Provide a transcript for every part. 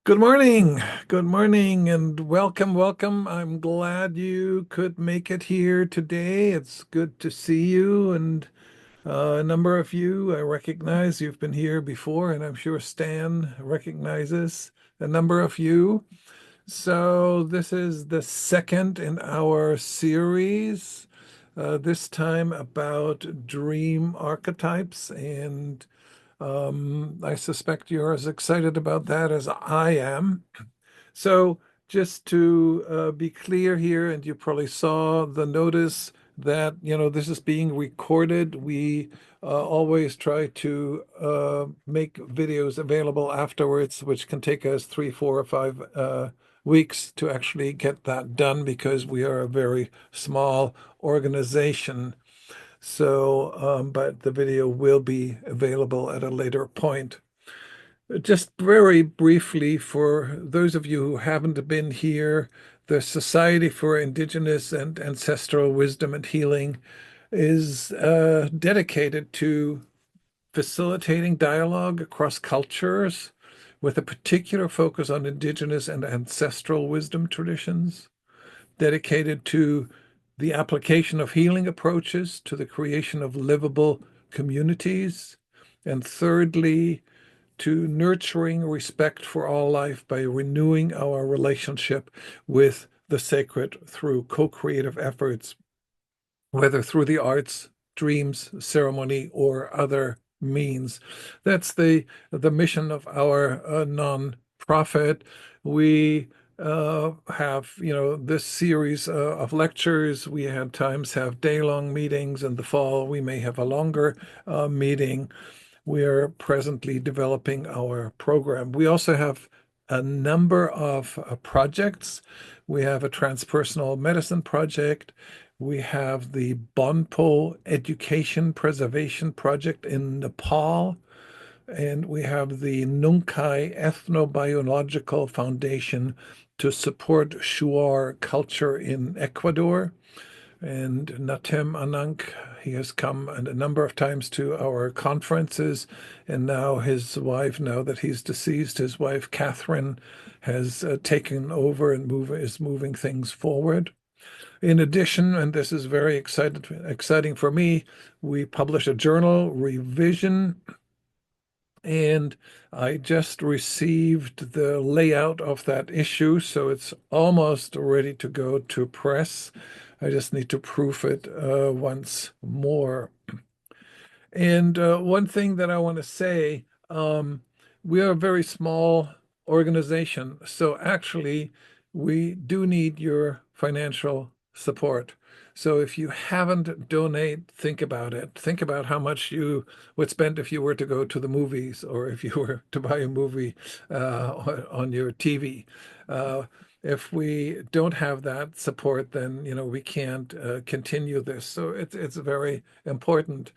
Good morning. Good morning and welcome. I'm glad you could make it here today. It's good to see you and a number of you I recognize you've been here before, and I'm sure Stan recognizes a number of you. So this is the second in our series, this time about dream archetypes, and I suspect you're as excited about that as I am. So just to be clear here, and you probably saw the notice that, this is being recorded. We always try to make videos available afterwards, which can take us 3, 4, or 5 weeks to actually get that done because we are a very small organization. So, but the video will be available at a later point. Just very briefly, for those of you who haven't been here, the Society for Indigenous and Ancestral Wisdom and Healing is dedicated to facilitating dialogue across cultures with a particular focus on indigenous and ancestral wisdom traditions, dedicated to the application of healing approaches to the creation of livable communities, and thirdly, to nurturing respect for all life by renewing our relationship with the sacred through co-creative efforts, whether through the arts, dreams, ceremony, or other means. That's the mission of our non-profit. We have, this series of lectures. We at times have day-long meetings. In the fall, we may have a longer meeting. We are presently developing our program. We also have a number of projects. We have a transpersonal medicine project. We have the Bonpo Education Preservation Project in Nepal. And we have the Nunkai Ethnobiological Foundation to support Shuar culture in Ecuador. And Natem Anank, he has come a number of times to our conferences, and now his wife, now that he's deceased, his wife Catherine has taken over and is moving things forward. In addition, and this is very exciting for me, we publish a journal, Revision, and I just received the layout of that issue, so it's almost ready to go to press. I just need to proof it once more. And one thing that I want to say, we are a very small organization, so actually we do need your financial support. So if you haven't donate, think about it. Think about how much you would spend if you were to go to the movies or if you were to buy a movie on your TV. If we don't have that support, then we can't continue this. So it's very important.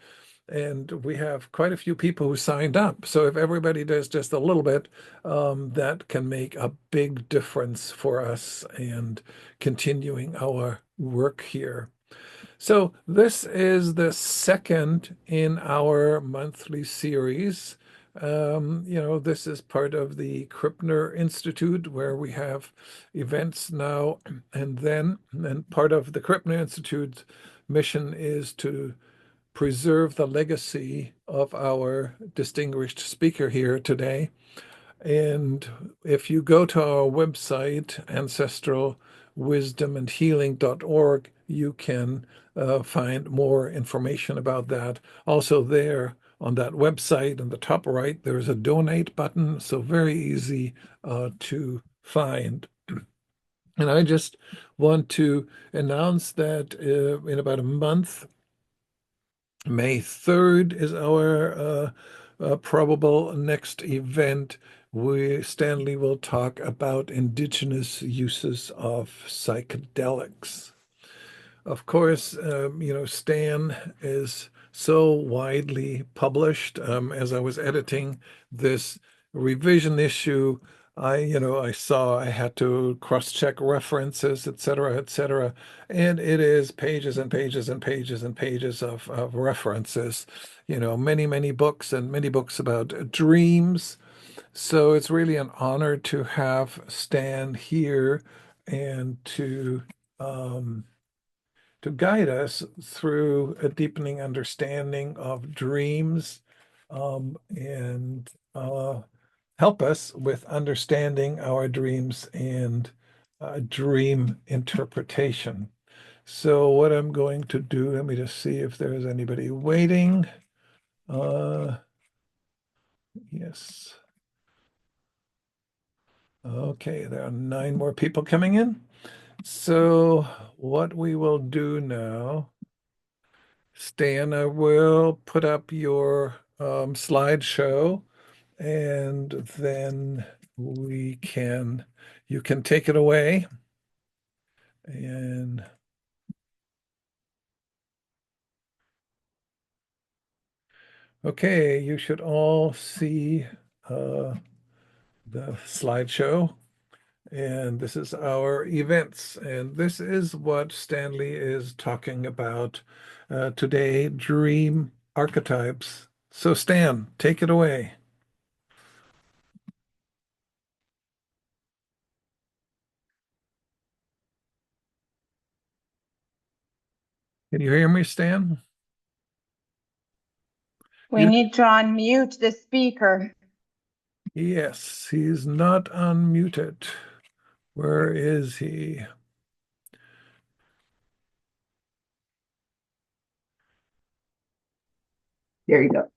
And we have quite a few people who signed up. So if everybody does just a little bit, that can make a big difference for us and continuing our work here. So this is the second in our monthly series. This is part of the Krippner Institute where we have events now and then. And part of the Krippner Institute's mission is to preserve the legacy of our distinguished speaker here today. And if you go to our website, ancestralwisdomandhealing.org, you can find more information about that. Also there on that website in the top right, there's a donate button, so very easy to find. And I just want to announce that in about a month, May 3rd is our probable next event. Stanley will talk about indigenous uses of psychedelics. Of course, Stan is so widely published. As I was editing this revision issue, I saw I had to cross-check references, et cetera, and it is pages and pages and pages and pages of references, many, many books and many books about dreams. So it's really an honor to have Stan here and um, to guide us through a deepening understanding of dreams and help us with understanding our dreams and dream interpretation. So what I'm going to do, let me just see if there's anybody waiting. Yes. Okay, there are 9 more people coming in. So what we will do now, Stan, I will put up your slideshow and then you can take it away. And okay, you should all see the slideshow. And this is our events. And this is what Stanley is talking about today, dream archetypes. So Stan, take it away. Can you hear me, Stan? We need to unmute the speaker. Yes, he's not unmuted. Where is he? There you go.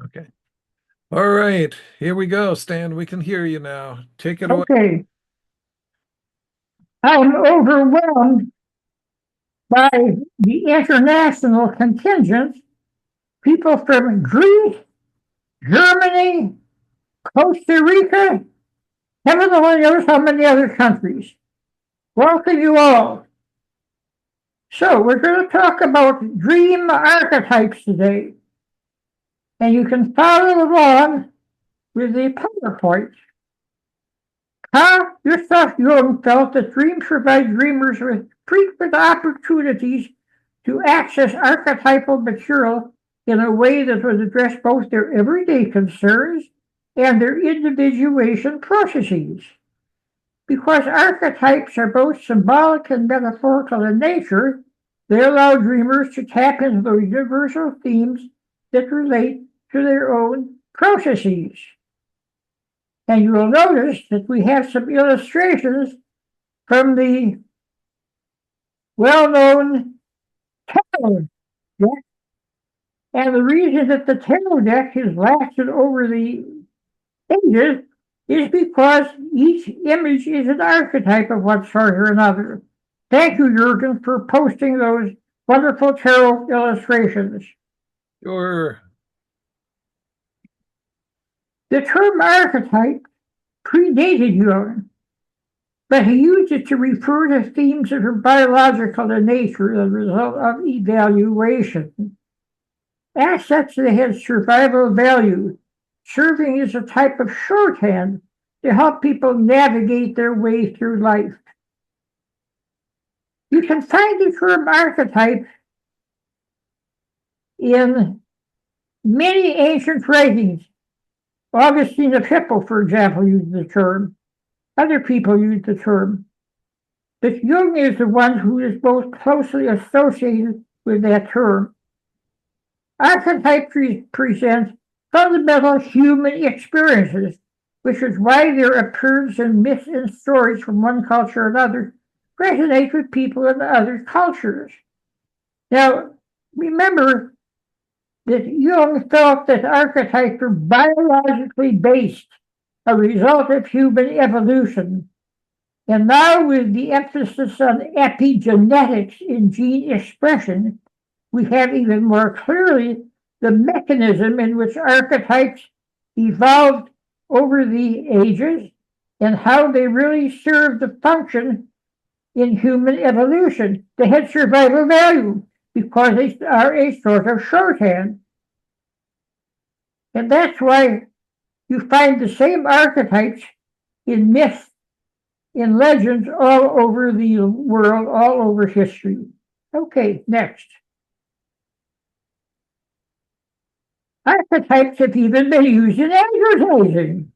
Okay. All right, here we go, Stan. We can hear you now. Take it away. Okay. I'm overwhelmed by the international contingent, people from Greece, Germany, Costa Rica, heaven only knows how many other countries. Welcome you all. So we're going to talk about dream archetypes today. And you can follow along with the PowerPoint. Gustav Jung felt that dreams provide dreamers with frequent opportunities to access archetypal material in a way that would address both their everyday concerns and their individuation processes. Because archetypes are both symbolic and metaphorical in nature, they allow dreamers to tap into those universal themes that relate to their own processes. And you will notice that we have some illustrations from the well-known tarot deck. And the reason that the tarot deck has lasted over the ages is because each image is an archetype of one sort or another. Thank you, Jurgen, for posting those wonderful tarot illustrations. Sure. The term archetype predated Jung, but he used it to refer to themes that are biological in nature as a result of evaluation. Assets that had survival value, serving as a type of shorthand to help people navigate their way through life. You can find the term archetype in many ancient writings. Augustine of Hippo, for example, used the term. Other people use the term. But Jung is the one who is most closely associated with that term. Archetypes present fundamental human experiences, which is why their appearance in myths and stories from one culture or another resonate with people in other cultures. Now, remember that Jung felt that archetypes were biologically based, a result of human evolution. And now, with the emphasis on epigenetics in gene expression, we have even more clearly the mechanism in which archetypes evolved over the ages and how they really serve the function in human evolution. They had survival value because they are a sort of shorthand. And that's why you find the same archetypes in myths, in legends all over the world, all over history. Okay, next. Archetypes have even been used in advertising.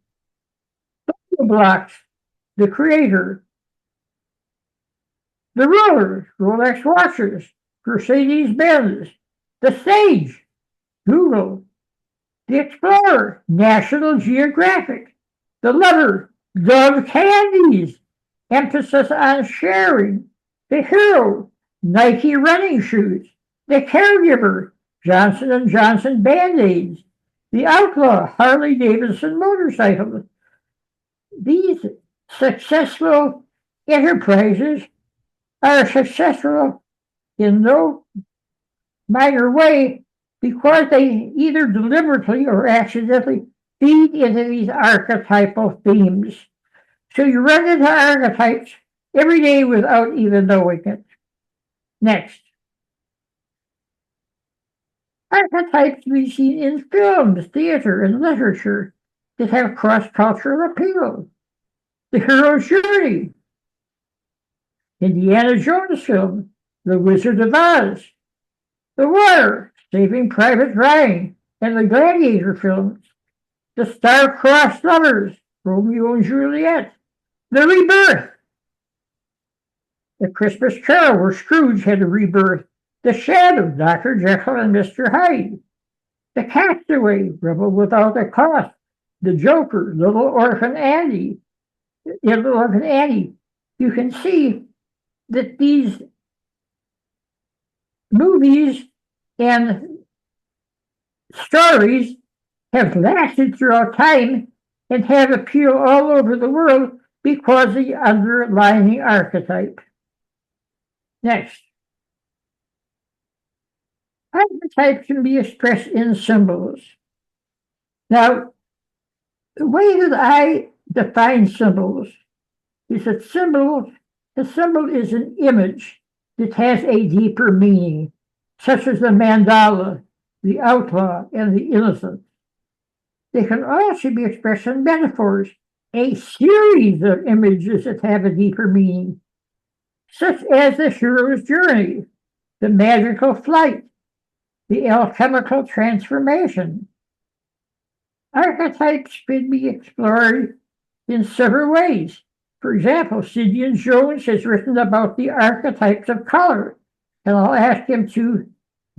blocks, the creator. The rulers, Rolex watches, Mercedes-Benz. The sage, Google. The explorer, National Geographic. The lover, Dove Candies, emphasis on sharing. The hero, Nike running shoes. The caregiver, Johnson & Johnson Band-Aids. The outlaw, Harley-Davidson motorcycles. These successful enterprises are successful in no minor way because they either deliberately or accidentally feed into these archetypal themes. So you run into archetypes every day without even knowing it. Next. Archetypes we see in films, theater, and literature that have cross-cultural appeal. The hero's journey. Indiana Jones film, The Wizard of Oz. The water, Saving Private Ryan, and the Gladiator films. The star-crossed lovers, Romeo and Juliet. The rebirth. The Christmas Carol, where Scrooge had a rebirth. The shadow, Dr. Jekyll and Mr. Hyde. The castaway, Rebel Without a Cause. The Joker, Little Orphan Annie. Little Orphan Annie. You can see that these movies and stories have lasted throughout time and have appeal all over the world because of the underlying archetype. Next. Archetypes can be expressed in symbols. Now, the way that I define symbols is that a symbol is an image that has a deeper meaning, such as the mandala, the outlaw, and the innocent. They can also be expressed in metaphors, a series of images that have a deeper meaning, such as the hero's journey, the magical flight, the alchemical transformation. Archetypes can be explored in several ways. For example, Stanley Jones has written about the archetypes of color, and I'll ask him to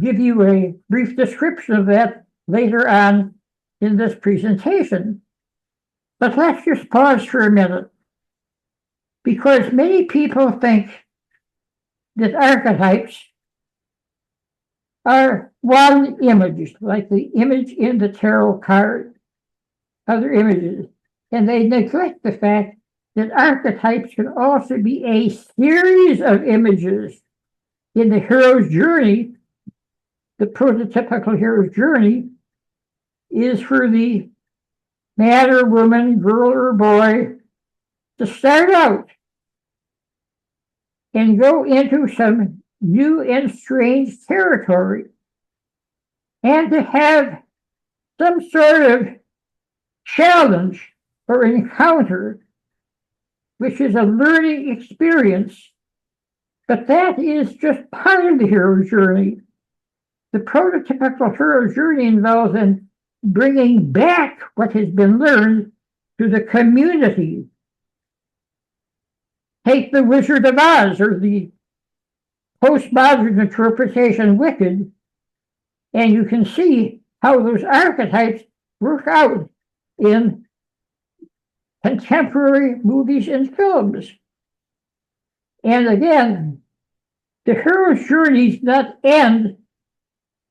give you a brief description of that later on in this presentation. But let's just pause for a minute, because many people think that archetypes are one image, like the image in the tarot card, other images, and they neglect the fact that archetypes can also be a series of images. In the hero's journey, the prototypical hero's journey is for the man or woman, girl or boy, to start out and go into some new and strange territory, and to have some sort of challenge or encounter, which is a learning experience. But that is just part of the hero's journey. The prototypical hero's journey involves in bringing back what has been learned to the community. Take the Wizard of Oz, or the postmodern interpretation Wicked, and you can see how those archetypes work out in contemporary movies and films. And again, the hero's journey does not end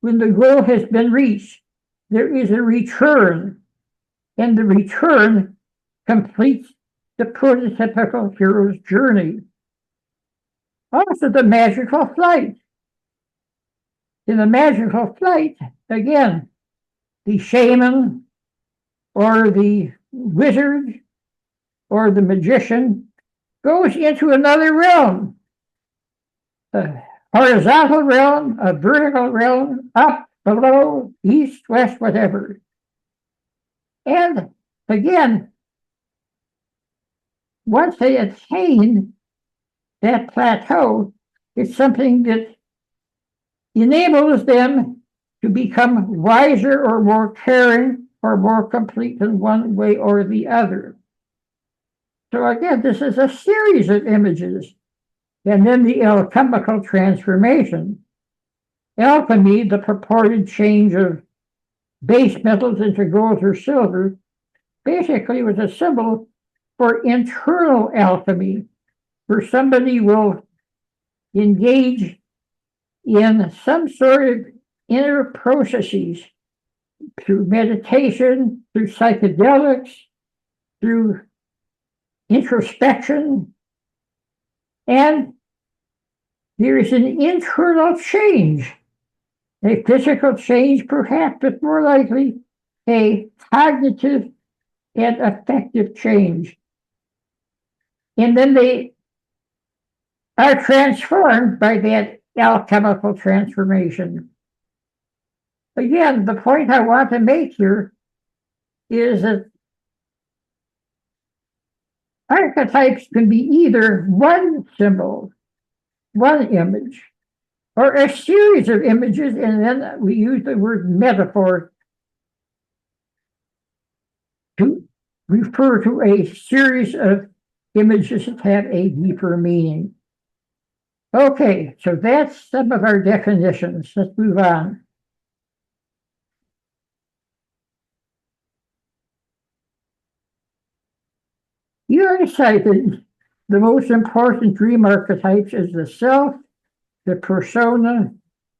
when the goal has been reached. There is a return, and the return completes the prototypical hero's journey. Also, the magical flight. In the magical flight, again, the shaman or the wizard or the magician goes into another realm, a horizontal realm, a vertical realm, up, below, east, west, whatever. And again, once they attain that plateau, it's something that enables them to become wiser or more caring or more complete in one way or the other. So again, this is a series of images. And then the alchemical transformation. Alchemy, the purported change of base metals into gold or silver, basically was a symbol for internal alchemy, where somebody will engage in some sort of inner processes through meditation, through psychedelics, through introspection, and there is an internal change, a physical change perhaps, but more likely a cognitive and affective change. And then they are transformed by that alchemical transformation. Again, the point I want to make here is that archetypes can be either one symbol, one image, or a series of images, and then we use the word metaphor to refer to a series of images that have a deeper meaning. Okay, so that's some of our definitions. Let's move on. You have cited the most important dream archetypes as the self, the persona,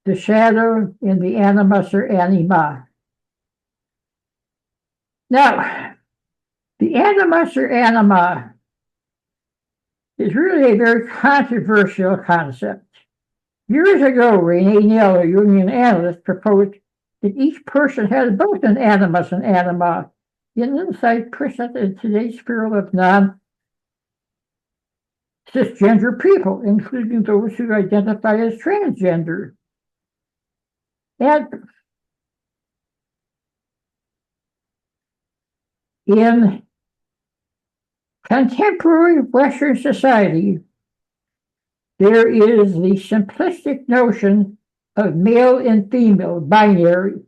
the shadow, and the animus or anima. Now, the animus or anima is really a very controversial concept. Years ago, Renee Neal, a Jungian analyst, proposed that each person has both an animus and anima, an insight present in today's field of non-cisgender people, including those who identify as transgender. And in contemporary Western society, there is the simplistic notion of male and female, binary,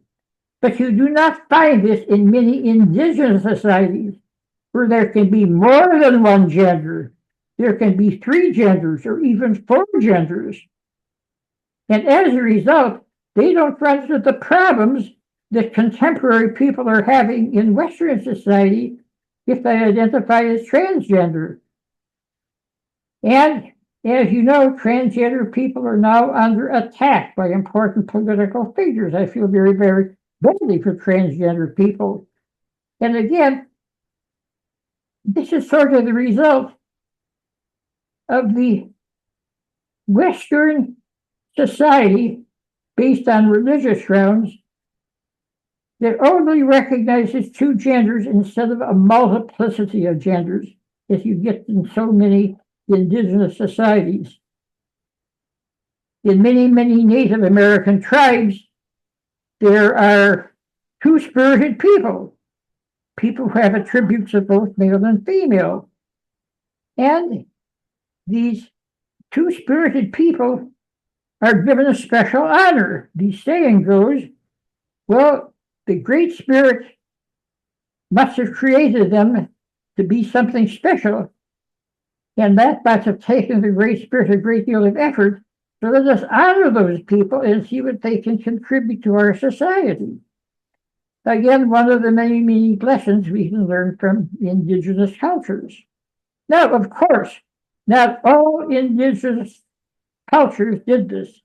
but you do not find this in many indigenous societies where there can be more than one gender. There can be 3 genders or even 4 genders. And as a result, they don't run into the problems that contemporary people are having in Western society if they identify as transgender. And as you know, transgender people are now under attack by important political figures. I feel very, very badly for transgender people. And again, this is sort of the result of the Western society based on religious grounds that only recognizes 2 genders instead of a multiplicity of genders, as you get in so many indigenous societies. In many, many Native American tribes, there are 2-spirited people, people who have attributes of both male and female. And these 2-spirited people are given a special honor. The saying goes, well, the Great Spirit must have created them to be something special, and that must have taken the Great Spirit a great deal of effort. So let us honor those people and see what they can contribute to our society. Again, one of the many, many lessons we can learn from indigenous cultures. Now, of course, not all indigenous cultures did this.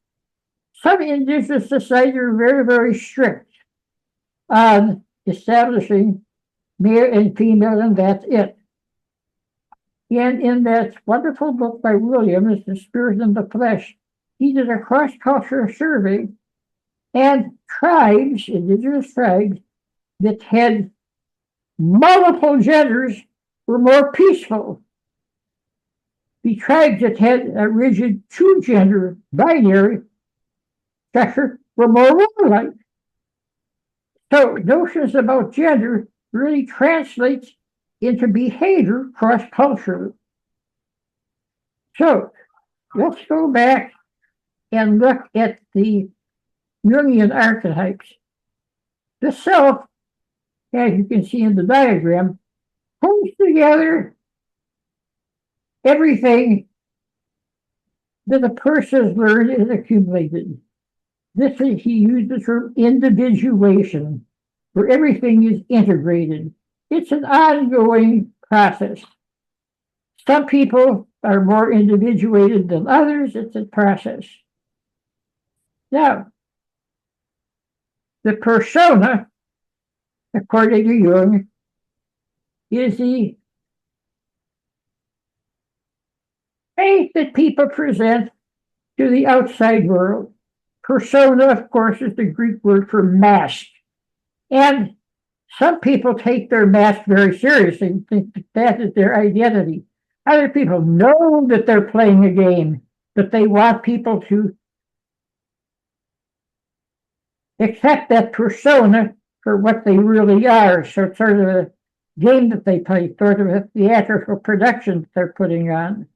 Some indigenous societies are very, very strict on establishing male and female, and that's it. And in that wonderful book by Williams, The Spirit and the Flesh, he did a cross-cultural survey, and tribes, indigenous tribes, that had multiple genders were more peaceful. The tribes that had a rigid 2-gender binary structure were more warlike. So notions about gender really translates into behavior cross-culturally. So let's go back and look at the Jungian archetypes. The self, as you can see in the diagram, pulls together everything that a person has learned is accumulated. This is, he used the term individuation, where everything is integrated. It's an ongoing process. Some people are more individuated than others. It's a process. Now, the persona, according to Jung, is the face that people present to the outside world. Persona, of course, is the Greek word for mask. And some people take their mask very seriously and think that is their identity. Other people know that they're playing a game, but they want people to accept that persona for what they really are. So it's sort of a game that they play, sort of a theatrical production that they're putting on.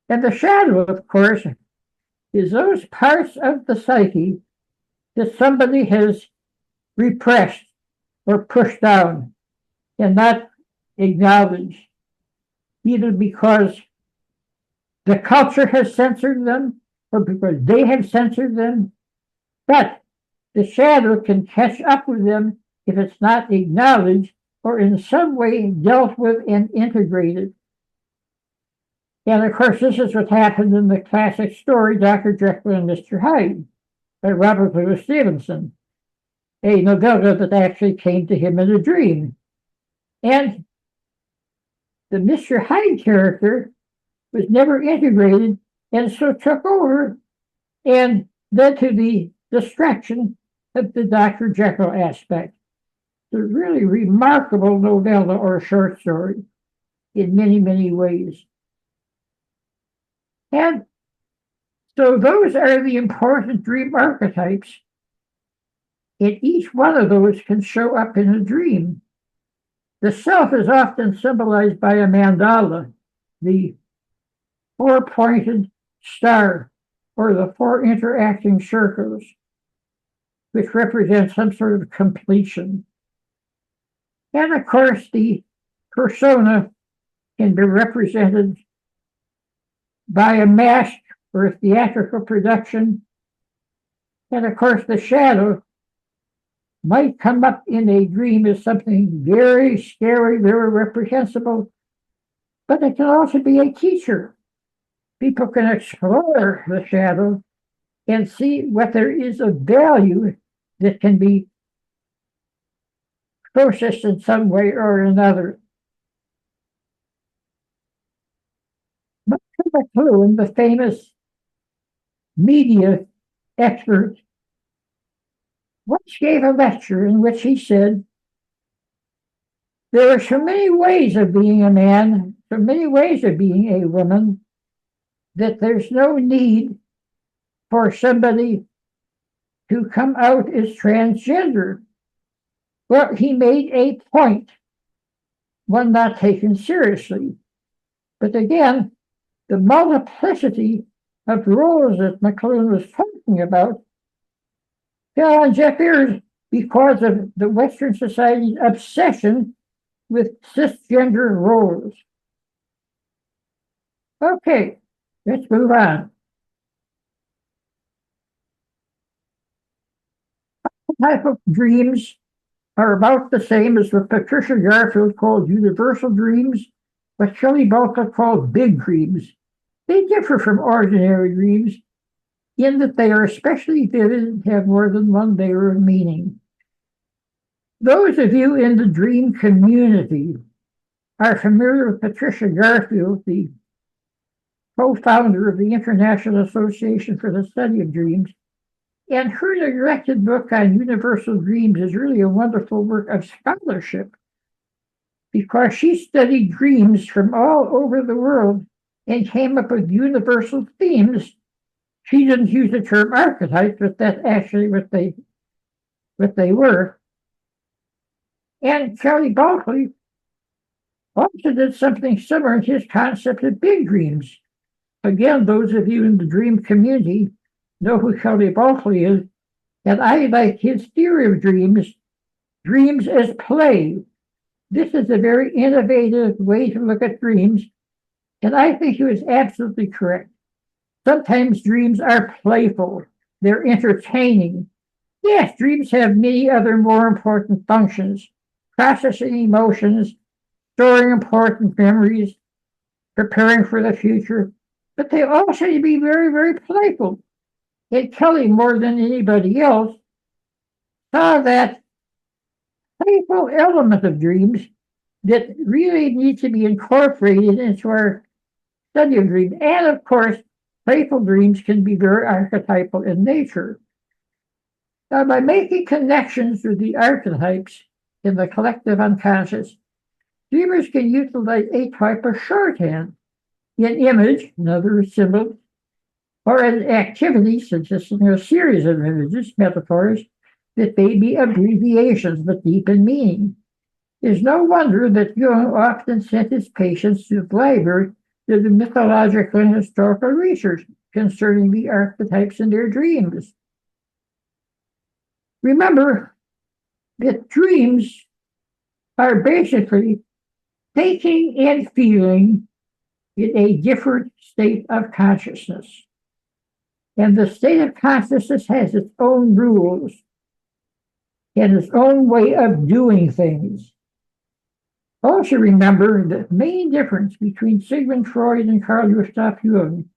And the shadow, of course, is those parts of the psyche that somebody has repressed or pushed down and not acknowledged, either because the culture has censored them or because they have censored them. But the shadow can catch up with them if it's not acknowledged or in some way dealt with and integrated. And of course, this is what happened in the classic story, Dr. Jekyll and Mr. Hyde, by Robert Louis Stevenson, a novella that actually came to him in a dream. And the Mr. Hyde character was never integrated and so took over and led to the distraction of the Dr. Jekyll aspect. It's a really remarkable novella or short story in many, many ways. And so those are the important dream archetypes. And each one of those can show up in a dream. The self is often symbolized by a mandala, the four-pointed star, or the four interacting circles, which represent some sort of completion. And of course, the persona can be represented by a mask or a theatrical production. And of course, the shadow might come up in a dream as something very scary, very reprehensible, but it can also be a teacher. People can explore the shadow and see what there is of value that can be processed in some way or another. Michael McLuhan, the famous media expert, once gave a lecture in which he said, there are so many ways of being a man, so many ways of being a woman, that there's no need for somebody to come out as transgender. Well, he made a point, one not taken seriously. But again, the multiplicity of roles that McLuhan was talking about fell on deaf ears because of the Western society's obsession with cisgender roles. Okay, let's move on. Type of dreams are about the same as what Patricia Garfield called universal dreams, what Shelley Balka called big dreams. They differ from ordinary dreams in that they are especially vivid and have more than one layer of meaning. Those of you in the dream community are familiar with Patricia Garfield, the co-founder of the International Association for the Study of Dreams, and her neglected book on universal dreams is really a wonderful work of scholarship because she studied dreams from all over the world and came up with universal themes. She didn't use the term archetypes, but that's actually what they were. And Charlie Balkley also did something similar in his concept of big dreams. Again, those of you in the dream community know who Charlie Balkley is, and I like his theory of dreams, dreams as play. This is a very innovative way to look at dreams And I think he was absolutely correct. Sometimes dreams are playful, they're entertaining. Yes, dreams have many other more important functions: processing emotions, storing important memories, preparing for the future. But they also need to be very, very playful. And Kelly, more than anybody else, saw that playful element of dreams that really needs to be incorporated into our study of dreams. And of course, playful dreams can be very archetypal in nature. Now, by making connections with the archetypes in the collective unconscious, dreamers can utilize a type of shorthand in image, in other words, symbols, or an activity consisting of a series of images, metaphors, that may be abbreviations but deep in meaning. It is no wonder that Jung often sent his patients to the library to do mythological and historical research concerning the archetypes in their dreams. Remember that dreams are basically thinking and feeling in a different state of consciousness. And the state of consciousness has its own rules and its own way of doing things. Also remember the main difference between Sigmund Freud and Carl Gustav Jung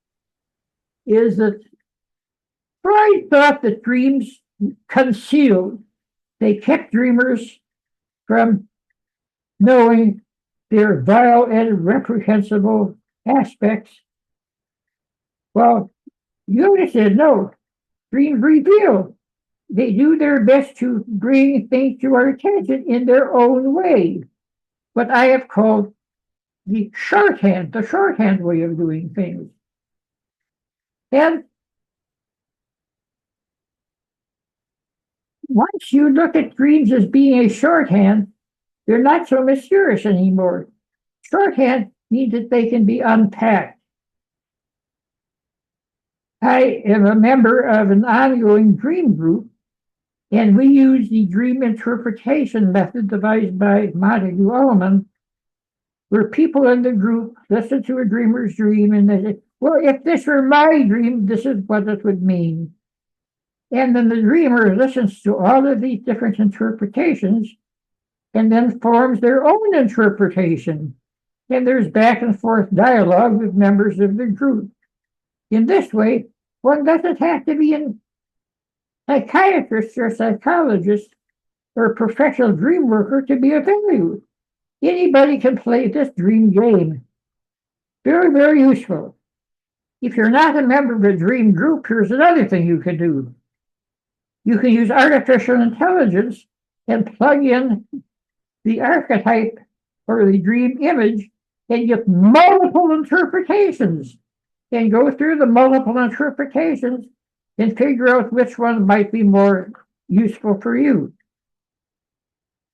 is that Freud thought that dreams concealed. They kept dreamers from knowing their vile and reprehensible aspects. Well, Jung said no, dreams reveal. They do their best to bring things to our attention in their own way. What I have called the shorthand way of doing things. And once you look at dreams as being a shorthand, they're not so mysterious anymore. Shorthand means that they can be unpacked. I am a member of an ongoing dream group, and we use the dream interpretation method devised by Montague Ullman, where people in the group listen to a dreamer's dream and they say, well, if this were my dream, this is what it would mean. And then the dreamer listens to all of these different interpretations and then forms their own interpretation. And there's back and forth dialogue with members of the group. In this way, one doesn't have to be a psychiatrist or psychologist or a professional dream worker to be of value. Anybody can play this dream game. Very, very useful. If you're not a member of a dream group, here's another thing you can do. You can use artificial intelligence and plug in the archetype or the dream image and get multiple interpretations and go through the multiple interpretations and figure out which one might be more useful for you.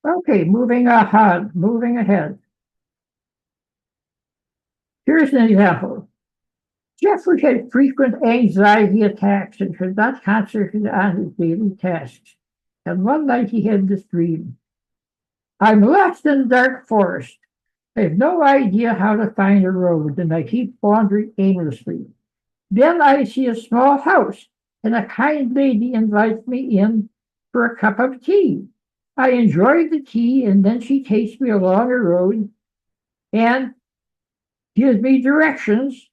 Okay, moving ahead. Here's an example. Jeffrey had frequent anxiety attacks and could not concentrate on his daily tasks. And one night he had this dream. I'm lost in the dark forest. I have no idea how to find a road, and I keep wandering aimlessly. Then I see a small house, and a kind lady invites me in for a cup of tea. I enjoy the tea, and then she takes me along a road and gives me directions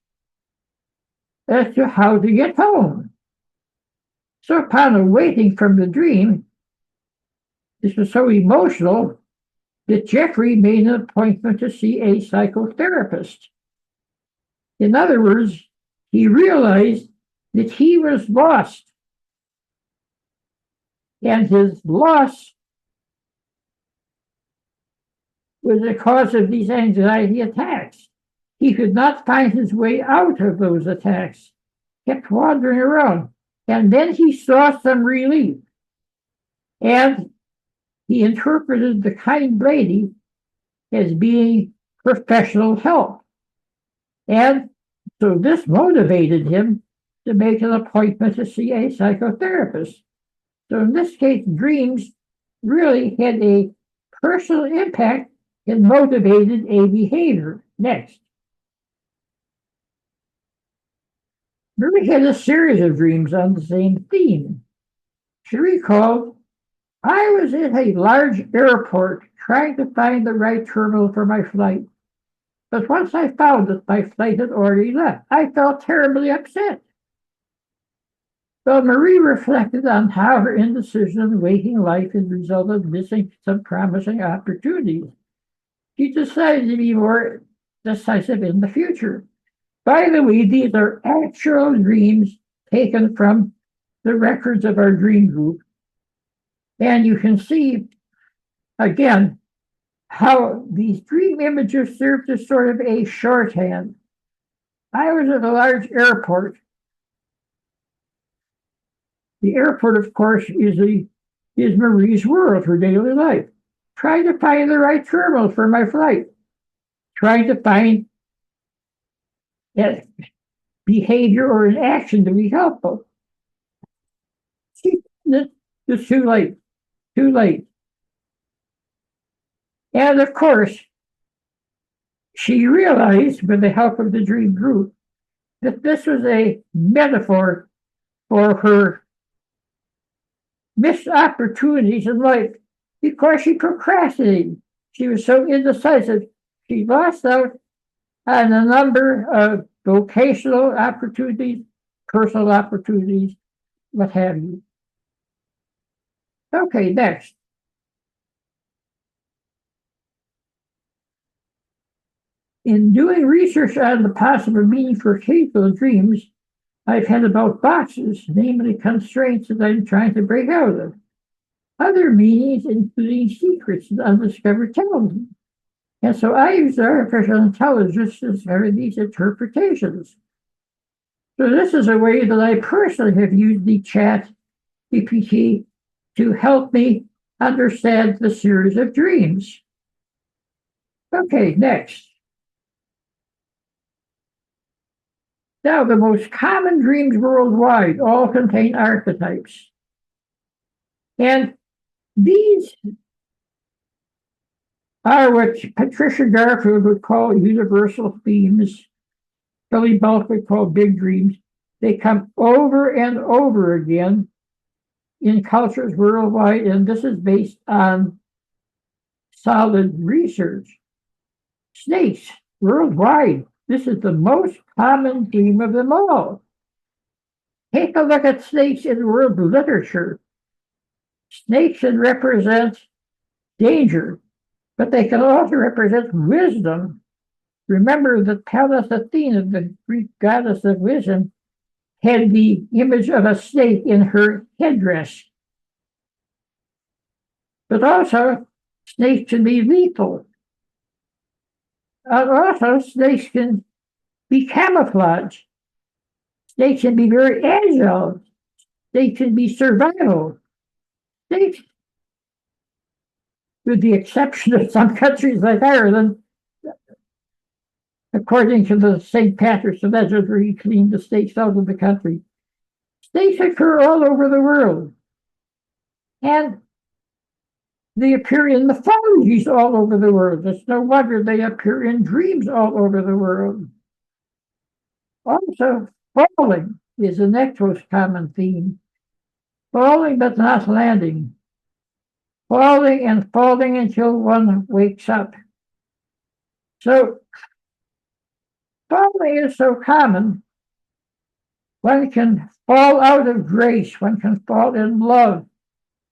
as to how to get home. So upon awaking from the dream, this was so emotional that Jeffrey made an appointment to see a psychotherapist. In other words, he realized that he was lost, and his loss was the cause of these anxiety attacks. He could not find his way out of those attacks, kept wandering around, and then he saw some relief, and he interpreted the kind lady as being professional help. And so this motivated him to make an appointment to see a psychotherapist. So in this case, dreams really had a personal impact and motivated a behavior. Next. Marie had a series of dreams on the same theme. She recalled, I was in a large airport trying to find the right terminal for my flight. But once I found it, my flight had already left. I felt terribly upset. Well, Marie reflected on how her indecision in waking life had resulted in missing some promising opportunities. She decided to be more decisive in the future. By the way, these are actual dreams taken from the records of our dream group. And you can see, again, how these dream images serve as sort of a shorthand. I was at a large airport. The airport, of course, is Marie's world, her daily life. Trying to find the right terminal for my flight. Trying to find that behavior or an action to be helpful. It's too late. Too late. And of course, she realized, with the help of the dream group, that this was a metaphor for her missed opportunities in life because she procrastinated. She was so indecisive. She lost out on a number of vocational opportunities, personal opportunities, what have you. Okay, next. In doing research on the possible meaning for occasional dreams, I've had about boxes, namely constraints that I'm trying to break out of. Other meanings, including secrets and undiscovered talents. And so I use artificial intelligence to discover these interpretations. So this is a way that I personally have used the chat GPT to help me understand the series of dreams. Okay, next. Now, the most common dreams worldwide all contain archetypes. And these are what Patricia Garfield would call universal themes. Billy Bulk would call big dreams. They come over and over again in cultures worldwide, and this is based on solid research. Snakes worldwide. This is the most common theme of them all. Take a look at snakes in world literature. Snakes can represent danger, but they can also represent wisdom. Remember that Pallas Athena, the Greek goddess of wisdom, had the image of a snake in her headdress. But also, snakes can be lethal. Also, snakes can be camouflage. Snakes can be very agile. Snakes can be survival. Snakes, with the exception of some countries like Ireland, according to the St. Patrick's legend where he cleaned the snakes out of the country. Snakes occur all over the world. And they appear in mythologies all over the world. It's no wonder they appear in dreams all over the world. Also, falling is the next most common theme. Falling but not landing. Falling and falling until one wakes up. So, falling is so common. One can fall out of grace. One can fall in love.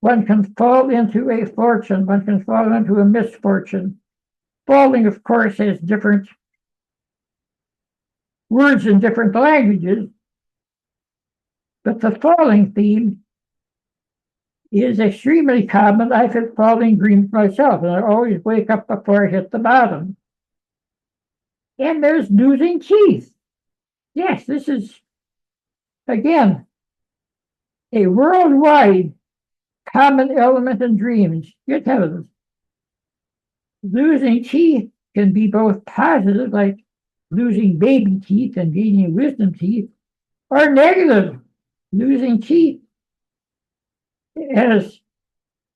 One can fall into a fortune. One can fall into a misfortune. Falling, of course, has different words in different languages. But the falling theme is extremely common. I've had falling dreams myself, and I always wake up before I hit the bottom. And there's losing teeth. Yes, this is, again, a worldwide common element in dreams. Good heavens. Losing teeth can be both positive, like losing baby teeth and gaining wisdom teeth, or negative, losing teeth as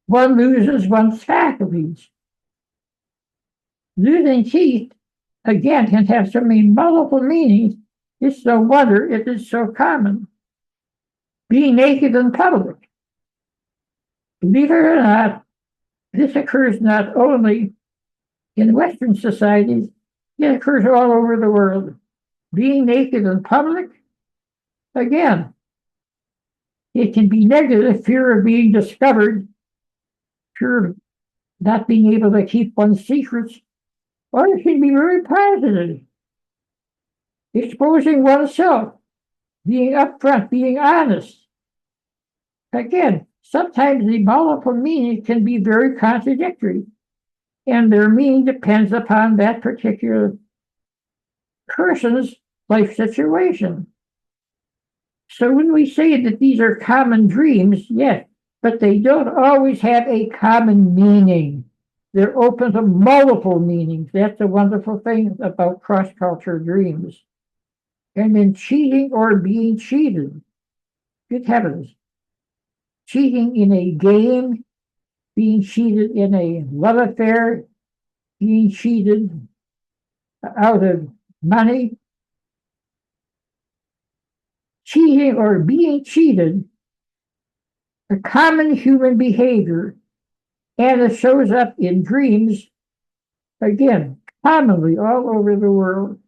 one loses one's faculties. Losing teeth, again, can have so many multiple meanings It's no wonder it is so common. Being naked in public. Believe it or not, this occurs not only in Western societies, it occurs all over the world. Being naked in public, again, it can be negative, fear of being discovered, fear of not being able to keep one's secrets, or it can be very positive, exposing oneself, being upfront, being honest. Again, sometimes the multiple meanings can be very contradictory, and their meaning depends upon that particular person's life situation. So when we say that these are common dreams, yes, but they don't always have a common meaning. They're open to multiple meanings. That's a wonderful thing about cross-cultural dreams. And then cheating or being cheated. Good heavens. Cheating in a game, being cheated in a love affair, being cheated out of money. Cheating or being cheated, a common human behavior, and it shows up in dreams, again, commonly all over the world.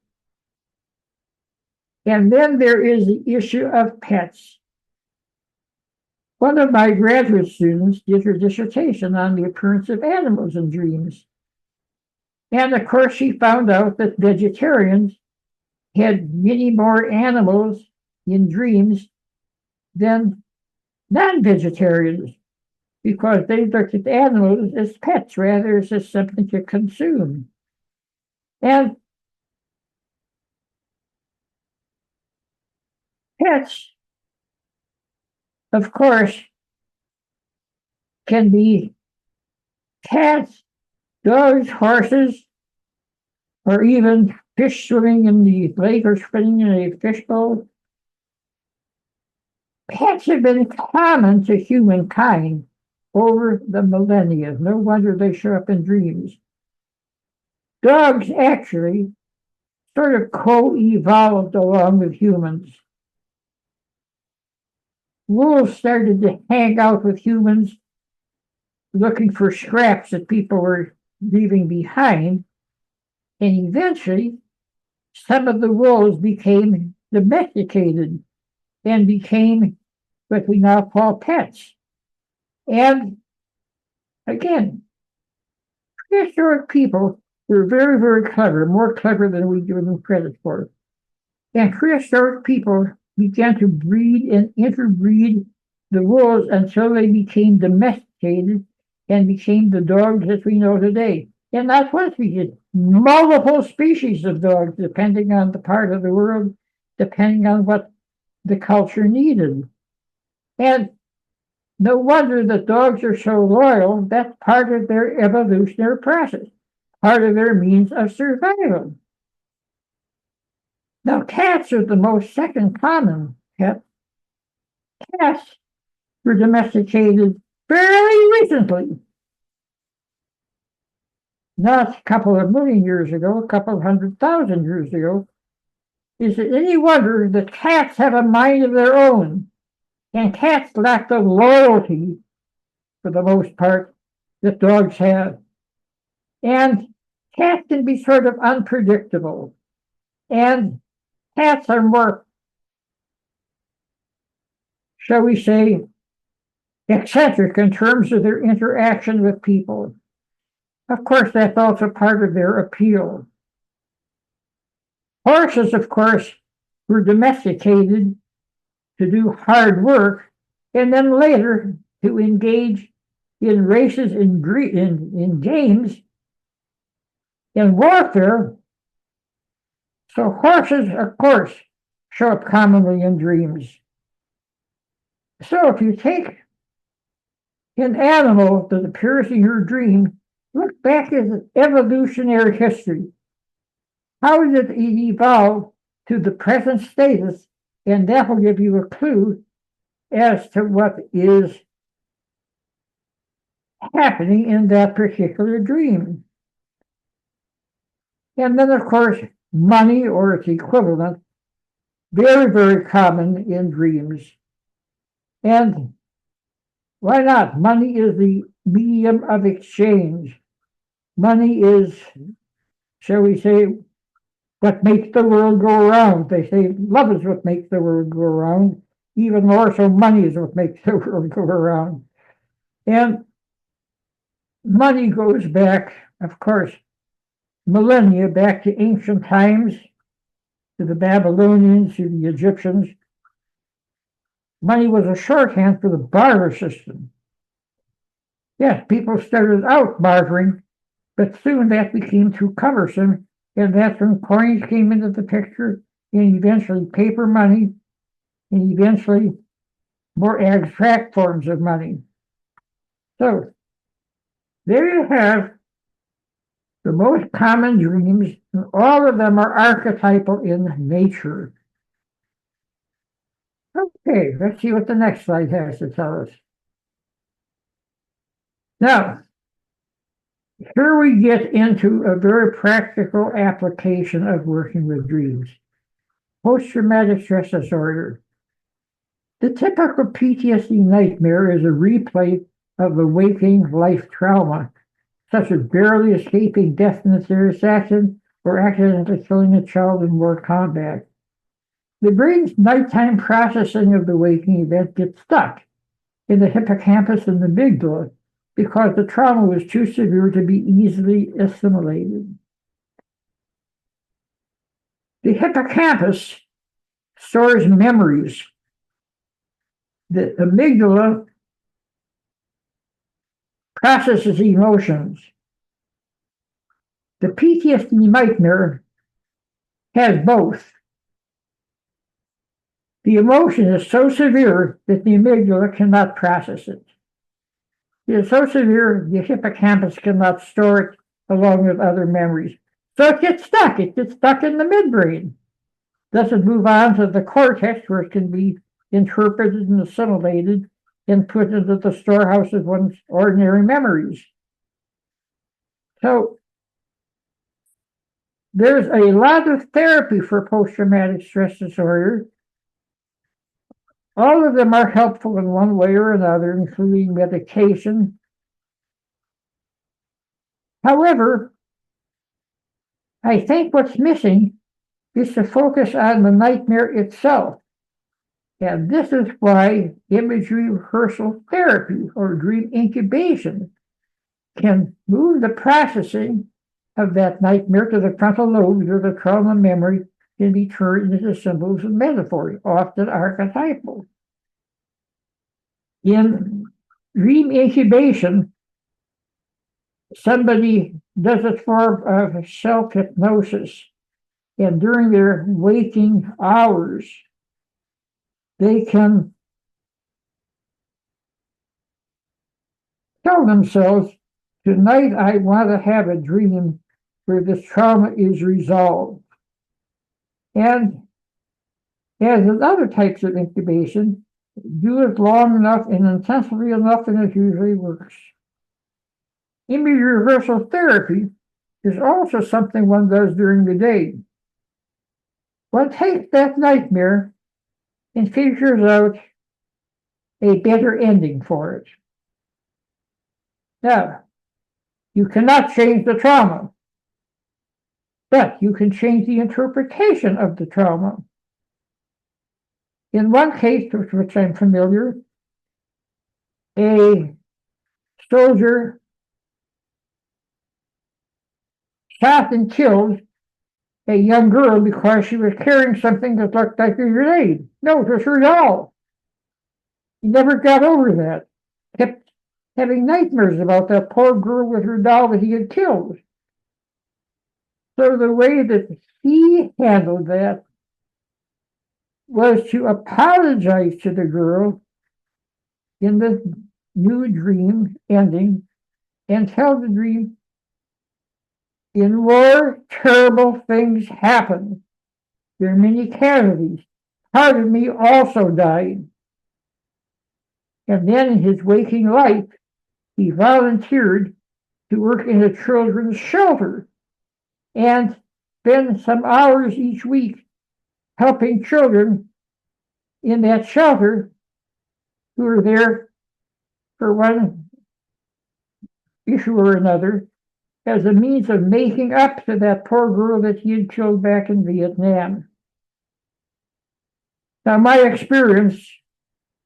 And then there is the issue of pets. One of my graduate students did her dissertation on the appearance of animals in dreams. And of course, she found out that vegetarians had many more animals in dreams than non-vegetarians, because they looked at animals as pets rather as something to consume. And pets, of course, can be cats, dogs, horses, or even fish swimming in the lake or swimming in a fishbowl. Pets have been common to humankind over the millennia. No wonder they show up in dreams. Dogs actually sort of co-evolved along with humans. Wolves started to hang out with humans, looking for scraps that people were leaving behind, and eventually some of the wolves became domesticated and became what we now call pets. And again, prehistoric people were very, very clever, more clever than we give them credit for. And prehistoric people began to breed and interbreed the wolves until they became domesticated and became the dogs that we know today. And not one species, multiple species of dogs, depending on the part of the world, depending on what the culture needed. And no wonder that dogs are so loyal. That's part of their evolutionary process, part of their means of survival. Now, cats are the most second common pet. Cats were domesticated fairly recently. Not a couple of million years ago, a couple of 100,000 years ago. Is it any wonder that cats have a mind of their own? And cats lack the loyalty, for the most part, that dogs have. And cats can be sort of unpredictable. And cats are more, shall we say, eccentric in terms of their interaction with people. Of course, that's also part of their appeal. Horses, of course, were domesticated to do hard work, and then later to engage in races, in games, in warfare. So horses, of course, show up commonly in dreams. So if you take an animal that appears in your dream, look back at its evolutionary history. How did it evolve to the present status? And that will give you a clue as to what is happening in that particular dream. And then, of course, money or its equivalent very, very common in dreams. And why not? Money is the medium of exchange. Money is, shall we say, what makes the world go around. They say love is what makes the world go around. Even more so, money is what makes the world go around. And money goes back, of course, millennia, back to ancient times, to the Babylonians, to the Egyptians. Money was a shorthand for the barter system. Yes, people started out bartering, but soon that became too cumbersome, and that's when coins came into the picture, and eventually paper money, and eventually more abstract forms of money. So there you have the most common dreams, and all of them are archetypal in nature. Okay, let's see what the next slide has to tell us. Now, here we get into a very practical application of working with dreams. Post-traumatic stress disorder. The typical PTSD nightmare is a replay of the waking life trauma, such as barely escaping death in a serious accident or accidentally killing a child in war combat. The brain's nighttime processing of the waking event gets stuck in the hippocampus and the amygdala because the trauma was too severe to be easily assimilated. The hippocampus stores memories. The amygdala processes emotions. The PTSD nightmare has both. The emotion is so severe that the amygdala cannot process it. It is so severe the hippocampus cannot store it along with other memories. So it gets stuck. It gets stuck in the midbrain. Doesn't move on to the cortex where it can be interpreted and assimilated and put into the storehouse of one's ordinary memories. So there's a lot of therapy for post-traumatic stress disorder. All of them are helpful in one way or another, including medication. However, I think what's missing is to focus on the nightmare itself. And this is why imagery rehearsal therapy or dream incubation can move the processing of that nightmare to the frontal lobe where the trauma memory can be turned into symbols and metaphors, often archetypal. In dream incubation, somebody does a form of self-hypnosis, and during their waking hours, they can tell themselves, tonight I want to have a dream where this trauma is resolved. And as with other types of incubation, do it long enough and intensively enough, and it usually works. Imagery rehearsal therapy is also something one does during the day. One takes that nightmare and figures out a better ending for it. Now, you cannot change the trauma, but you can change the interpretation of the trauma. In one case, with which I'm familiar, a soldier shot and killed a young girl because she was carrying something that looked like a grenade. No, it was her doll. He never got over that. Kept having nightmares about that poor girl with her doll that he had killed. So the way that he handled that was to apologize to the girl in the new dream ending and tell the dream, in war, terrible things happen. There are many casualties. Part of me also died. And then in his waking life, he volunteered to work in a children's shelter and spend some hours each week helping children in that shelter who are there for one issue or another as a means of making up to that poor girl that he had killed back in Vietnam. Now, my experience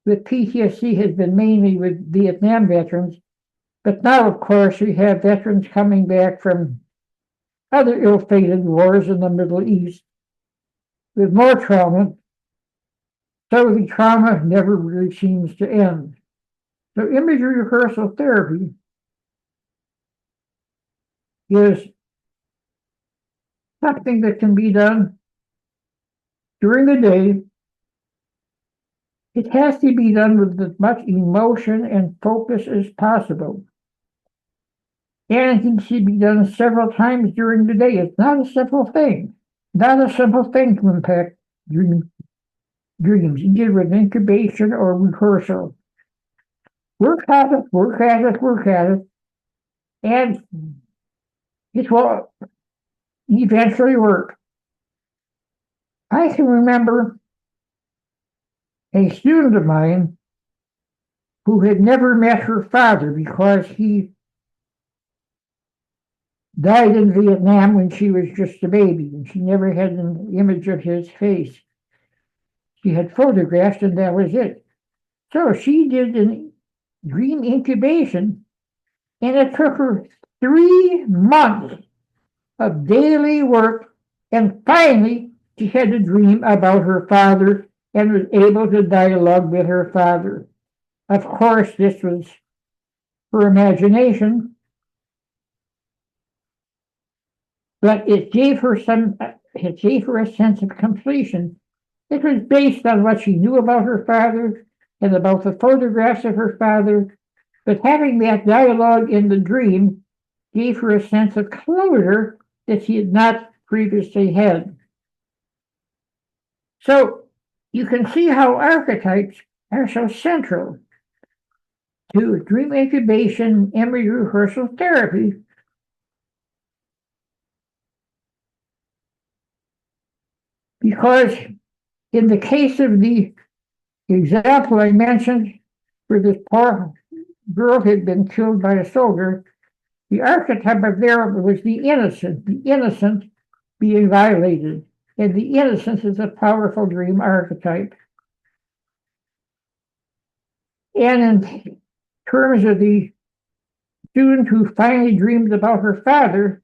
with PTSD has been mainly with Vietnam veterans, but now, of course, we have veterans coming back from other ill-fated wars in the Middle East with more trauma, so the trauma never really seems to end. So imagery rehearsal therapy is something that can be done during the day. It has to be done with as much emotion and focus as possible. And it needs to be done several times during the day. It's not a simple thing. Not a simple thing to impact dreams, either with incubation or rehearsal. Work at it, work at it, work at it, and it will eventually work. I can remember a student of mine who had never met her father because he died in Vietnam when she was just a baby, and she never had an image of his face. She had photographs, and that was it. So she did a dream incubation, and it took her 3 months of daily work, and finally she had a dream about her father and was able to dialogue with her father. Of course, this was her imagination, but it gave her a sense of completion. It was based on what she knew about her father and about the photographs of her father, but having that dialogue in the dream gave her a sense of closure that she had not previously had. So you can see how archetypes are so central to dream incubation, imagery rehearsal therapy, because in the case of the example I mentioned, where this poor girl had been killed by a soldier, the archetype of there was the innocent being violated. And the innocence is a powerful dream archetype. And in terms of the student who finally dreamed about her father,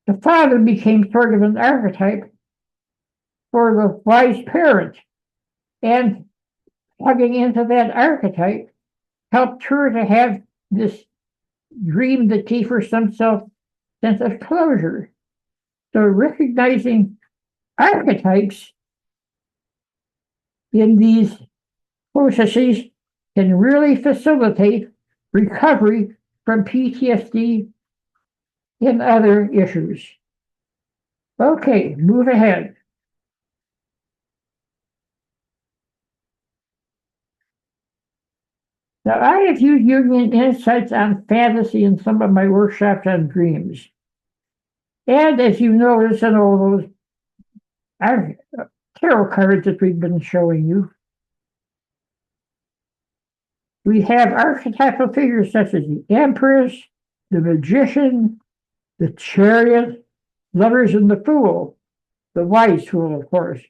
the father became sort of an archetype for the wise parent. And plugging into that archetype helped her to have this dream that gave her some sense of closure. So recognizing archetypes in these processes can really facilitate recovery from PTSD and other issues. Okay, move ahead. Now, I have used Jungian insights on fantasy in some of my workshops on dreams. And as you notice in all those tarot cards that we've been showing you, we have archetypal figures such as the Empress, the Magician, the Chariot, Lovers, and the Fool, the Wise Fool, of course.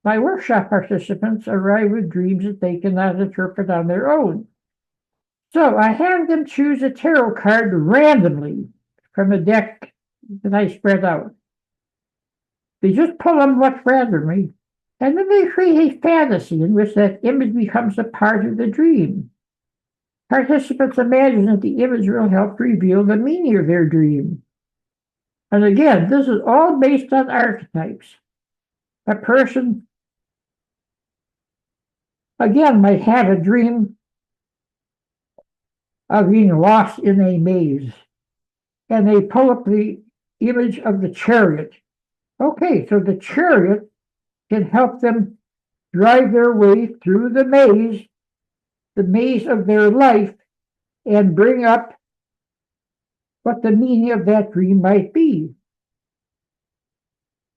My workshop participants arrive with dreams that they cannot interpret on their own. So I have them choose a tarot card randomly from a deck that I spread out. They just pull them what's randomly, and then they create a fantasy in which that image becomes a part of the dream. Participants imagine that the image will help reveal the meaning of their dream. And again, this is all based on archetypes. A person, again, might have a dream of being lost in a maze, and they pull up the image of the chariot. Okay, so the chariot can help them drive their way through the maze of their life, and bring up what the meaning of that dream might be.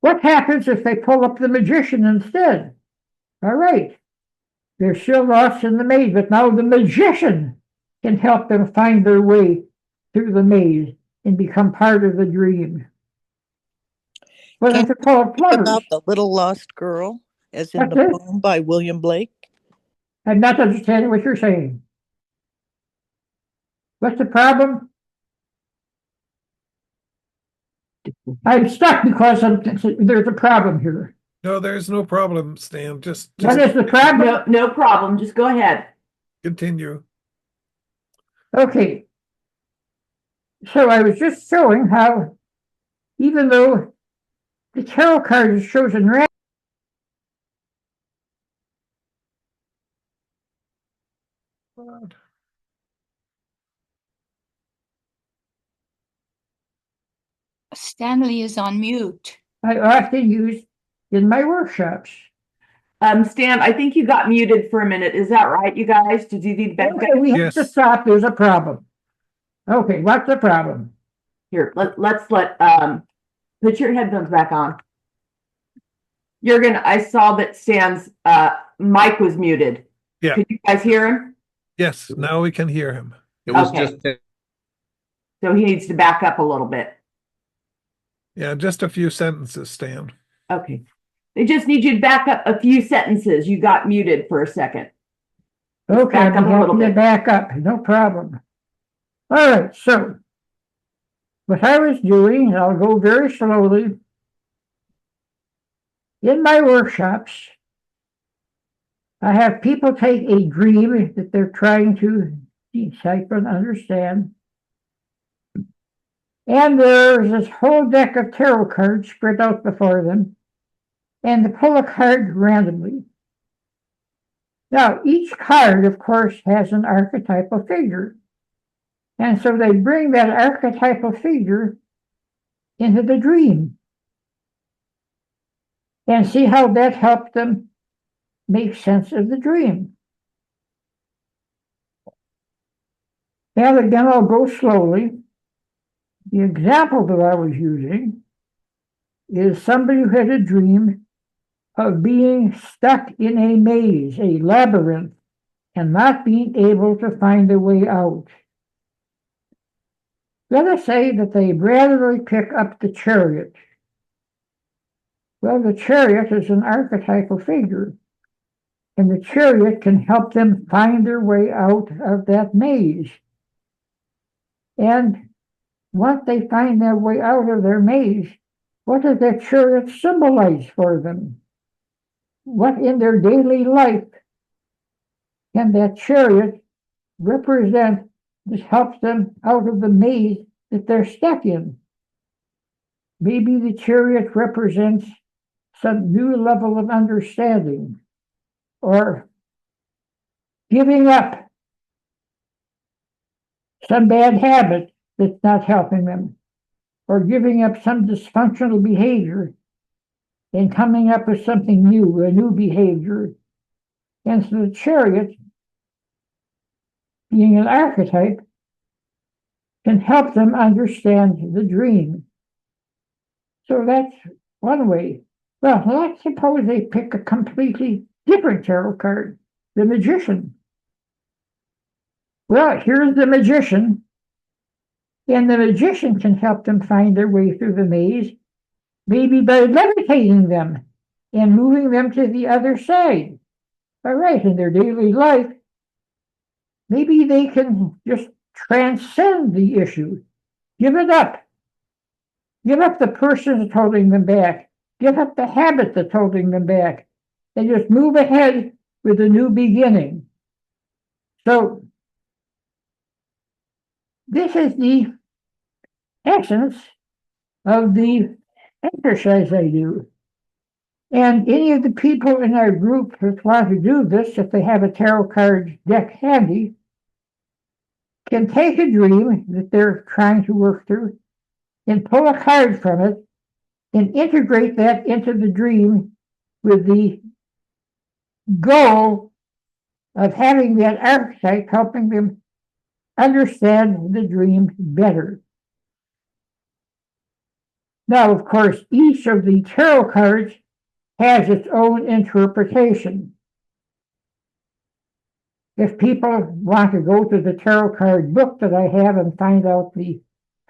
What happens if they pull up the magician instead? All right, they're still lost in the maze, but now the magician can help them find their way through the maze and become part of the dream. What if Can they pull up you talk lovers? about The Little Lost Girl, as in What's the this? poem by William Blake? I'm not understanding what you're saying. What's the problem? I'm stuck because there's a problem here. No, there's no problem, Stan. Just What is the problem? No problem. Just go ahead. continue. Okay. So I was just showing how, even though the tarot card is chosen randomly, Stanley is on mute. I often use in my workshops. Stan, I think you got muted for a minute. Is that right, you guys? Did you need back? Okay, we have to Yes. stop. There's a problem. Okay, what's the problem? Here, let's put your headphones back on. I saw that Stan's mic was muted. Yeah. Could you guys hear him? Yes, now we can hear him. It was Okay. just So he needs to back up a little bit. Yeah, just a few sentences, Stan. Okay. They just need you to back up a few sentences. You got muted for a second. Okay, back up I'm a little happy to bit. back up. No problem. All right, so what I was doing, I'll go very slowly. In my workshops, I have people take a dream that they're trying to decipher and understand. And there's this whole deck of tarot cards spread out before them, and they pull a card randomly. Now, each card, of course, has an archetypal figure. And so they bring that archetypal figure into the dream and see how that helped them make sense of the dream. And again, I'll go slowly. The example that I was using is somebody who had a dream of being stuck in a maze, a labyrinth, and not being able to find a way out. Let us say that they randomly pick up the Chariot. Well, the Chariot is an archetypal figure, and the Chariot can help them find their way out of that maze. And once they find their way out of their maze, what does that Chariot symbolize for them? What in their daily life can that Chariot represent that helps them out of the maze that they're stuck in? Maybe the Chariot represents some new level of understanding, or giving up some bad habit that's not helping them, or giving up some dysfunctional behavior and coming up with something new, a new behavior. And so the Chariot, being an archetype, can help them understand the dream. So that's one way. Well, let's suppose they pick a completely different tarot card, the Magician. Well, here's the Magician, and the Magician can help them find their way through the maze, maybe by levitating them and moving them to the other side. All right, in their daily life, maybe they can just transcend the issue, give it up. Give up the person that's holding them back. Give up the habit that's holding them back. And just move ahead with a new beginning. So this is the essence of the exercise I do. And any of the people in our group that want to do this, if they have a tarot card deck handy, can take a dream that they're trying to work through and pull a card from it and integrate that into the dream with the goal of having that archetype helping them understand the dream better. Now, of course, each of the tarot cards has its own interpretation. If people want to go to the tarot card book that I have and find out the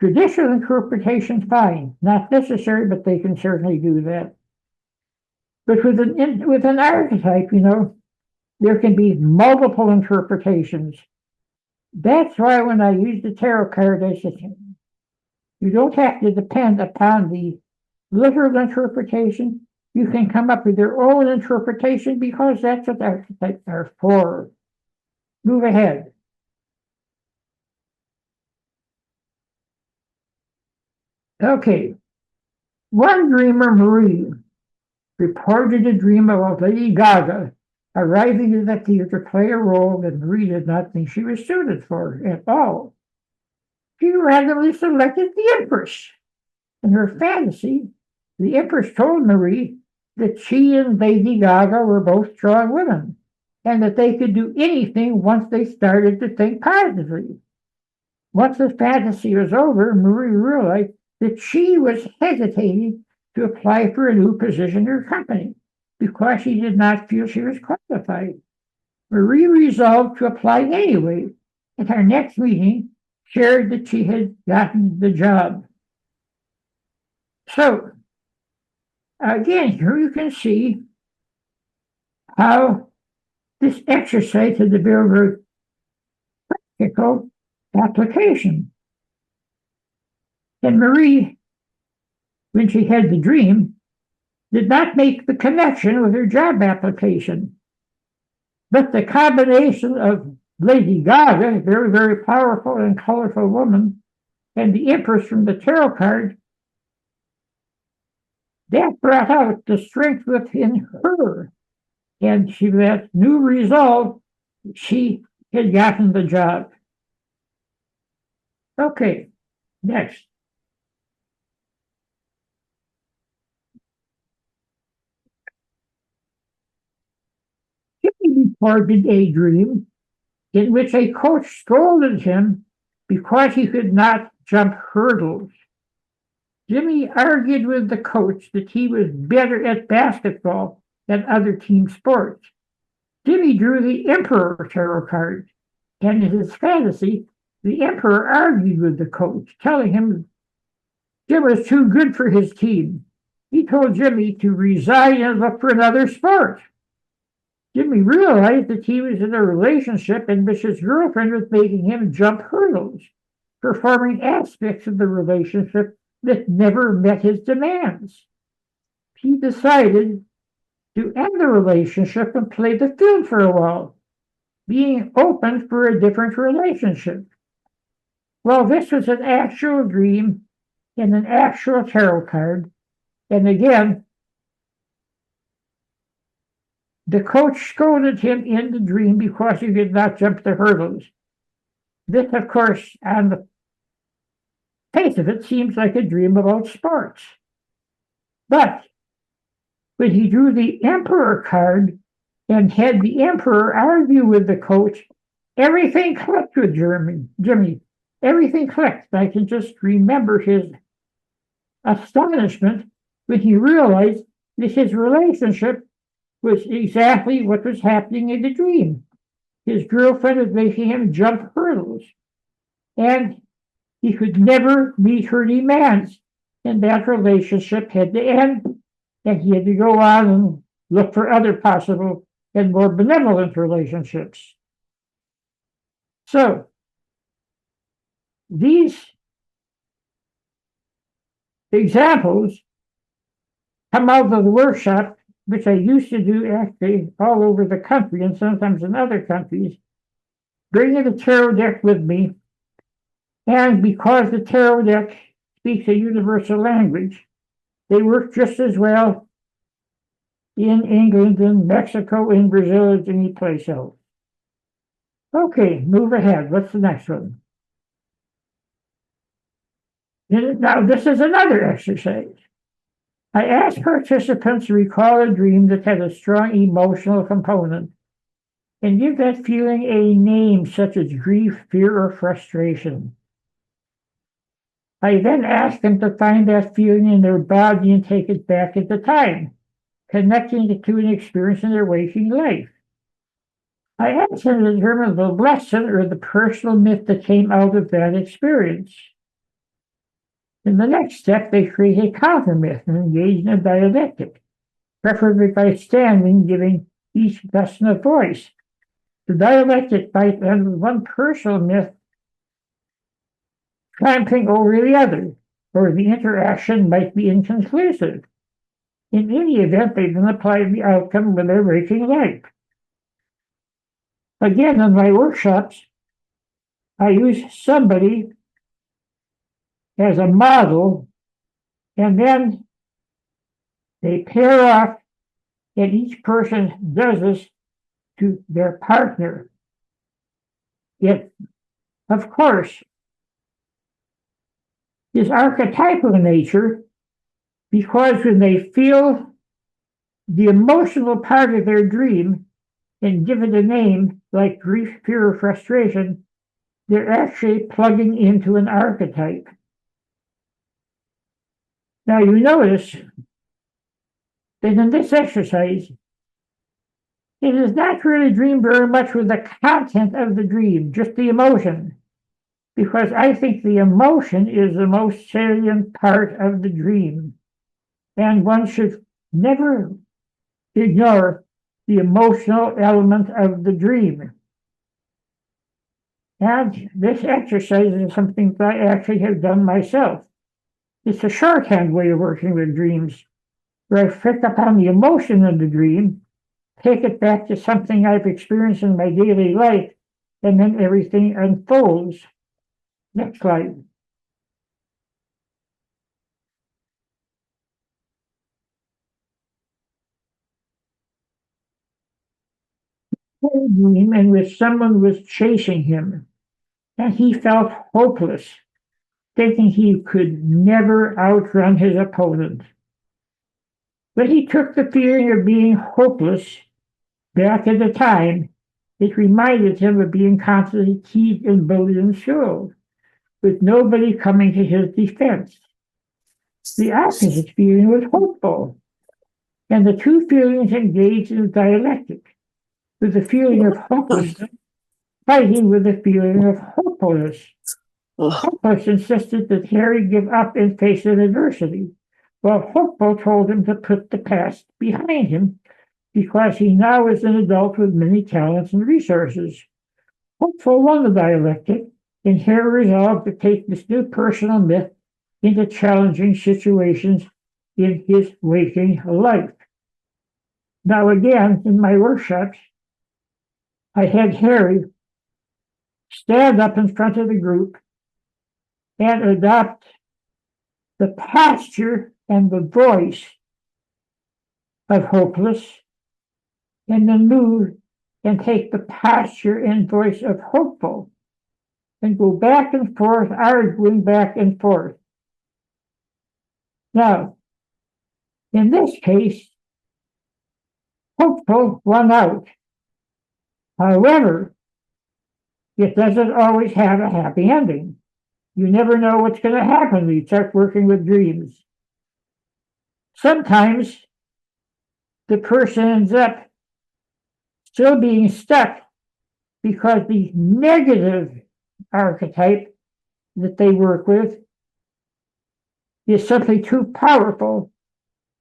traditional interpretation, fine. Not necessary, but they can certainly do that. But with an archetype, there can be multiple interpretations. That's why when I use the tarot card, I say, you don't have to depend upon the literal interpretation. You can come up with your own interpretation because that's what archetypes are for. Move ahead. Okay. One dreamer, Marie, reported a dream about Lady Gaga arriving in the theater to play a role that Marie did not think she was suited for at all. She randomly selected the Empress. In her fantasy, the Empress told Marie that she and Lady Gaga were both strong women, and that they could do anything once they started to think positively. Once the fantasy was over, Marie realized that she was hesitating to apply for a new position in her company because she did not feel she was qualified. Marie resolved to apply anyway. At our next meeting, shared that she had gotten the job. So, again, here you can see how this exercise had a very, very practical application. And Marie, when she had the dream, did not make the connection with her job application. But the combination of Lady Gaga, a very, very powerful and colorful woman, and the Empress from the tarot card, that brought out the strength within her. And she had new resolve. She had gotten the job. Okay, next. Jimmy reported a dream in which a coach scolded him because he could not jump hurdles. Jimmy argued with the coach that he was better at basketball than other team sports. Jimmy drew the Emperor tarot card, and in his fantasy, the Emperor argued with the coach, telling him Jim was too good for his team. He told Jimmy to resign and look for another sport. Jimmy realized that he was in a relationship in which his girlfriend was making him jump hurdles, performing aspects of the relationship that never met his demands. He decided to end the relationship and play the field for a while, being open for a different relationship. Well, this was an actual dream and an actual tarot card. And again, the coach scolded him in the dream because he did not jump the hurdles. This, of course, on the face of it, seems like a dream about sports. But when he drew the Emperor card and had the Emperor argue with the coach, everything clicked with Jimmy. Everything clicked. I can just remember his astonishment when he realized that his relationship was exactly what was happening in the dream. His girlfriend was making him jump hurdles, and he could never meet her demands, and that relationship had to end, and he had to go on and look for other possible and more benevolent relationships. So, these examples come out of the workshop, which I used to do actually all over the country and sometimes in other countries, bringing the tarot deck with me. And because the tarot deck speaks a universal language, they work just as well in England, in Mexico, in Brazil, as any place else. Okay, move ahead. What's the next one? Now, this is another exercise. I asked participants to recall a dream that had a strong emotional component and give that feeling a name such as grief, fear, or frustration. I then ask them to find that feeling in their body and take it back into time, connecting it to an experience in their waking life. I ask them to determine the lesson or the personal myth that came out of that experience. In the next step, they create a counter myth and engage in a dialectic, preferably by standing, giving each lesson a voice. The dialectic might end with one personal myth triumphing over the other, or the interaction might be inconclusive. In any event, they then apply the outcome with their waking life. Again, in my workshops, I use somebody as a model, and then they pair off, and each person does this to their partner. It, of course, is archetypal in nature because when they feel the emotional part of their dream and give it a name like grief, fear, or frustration, they're actually plugging into an archetype. Now you notice that in this exercise, it does not really dream very much with the content of the dream, just the emotion, because I think the emotion is the most salient part of the dream, and one should never ignore the emotional element of the dream. And this exercise is something that I actually have done myself. It's a shorthand way of working with dreams, where I pick up on the emotion of the dream, take it back to something I've experienced in my daily life, and then everything unfolds. Next slide. A dream in which someone was chasing him, and he felt hopeless, thinking he could never outrun his opponent. When he took the feeling of being hopeless back at the time, it reminded him of being constantly teased and bullied in school, with nobody coming to his defense. The opposite feeling was hopeful, and the two feelings engaged in a dialectic, with the feeling of hopelessness fighting with the feeling of hopefulness. Hopeless insisted that Harry give up in face of adversity, while hopeful told him to put the past behind him because he now is an adult with many talents and resources. Hopeful won the dialectic, and Harry resolved to take this new personal myth into challenging situations in his waking life. Now again, in my workshops, I had Harry stand up in front of the group and adopt the posture and the voice of hopeless, and then move and take the posture and voice of hopeful, and go back and forth, arguing back and forth. Now, in this case, hopeful won out. However, it doesn't always have a happy ending. You never know what's going to happen when you start working with dreams. Sometimes the person ends up still being stuck because the negative archetype that they work with is simply too powerful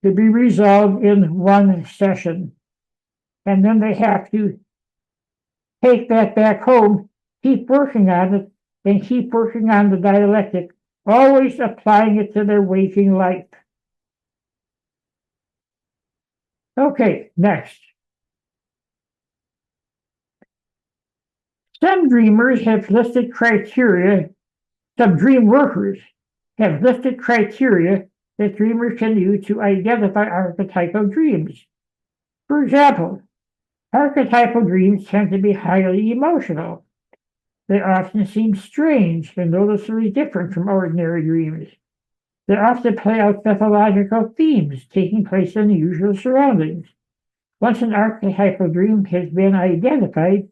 to be resolved in one session. And then they have to take that back home, keep working on it, and keep working on the dialectic, always applying it to their waking life. Okay, next. Some dreamers have listed criteria, some dream workers have listed criteria that dreamers can use to identify archetypal dreams. For example, archetypal dreams tend to be highly emotional. They often seem strange and noticeably different from ordinary dreams. They often play out mythological themes taking place in unusual surroundings. Once an archetypal dream has been identified,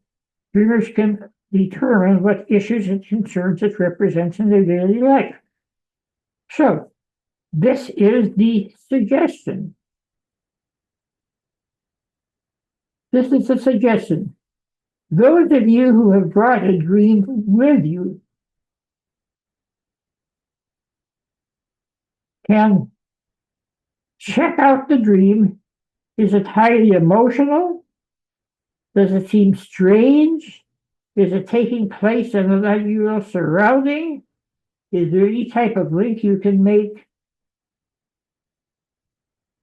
dreamers can determine what issues and concerns it represents in their daily life. So, this is the suggestion. This is the suggestion. Those of you who have brought a dream with you can check out the dream. Is it highly emotional? Does it seem strange? Is it taking place in an unusual surrounding? Is there any type of link you can make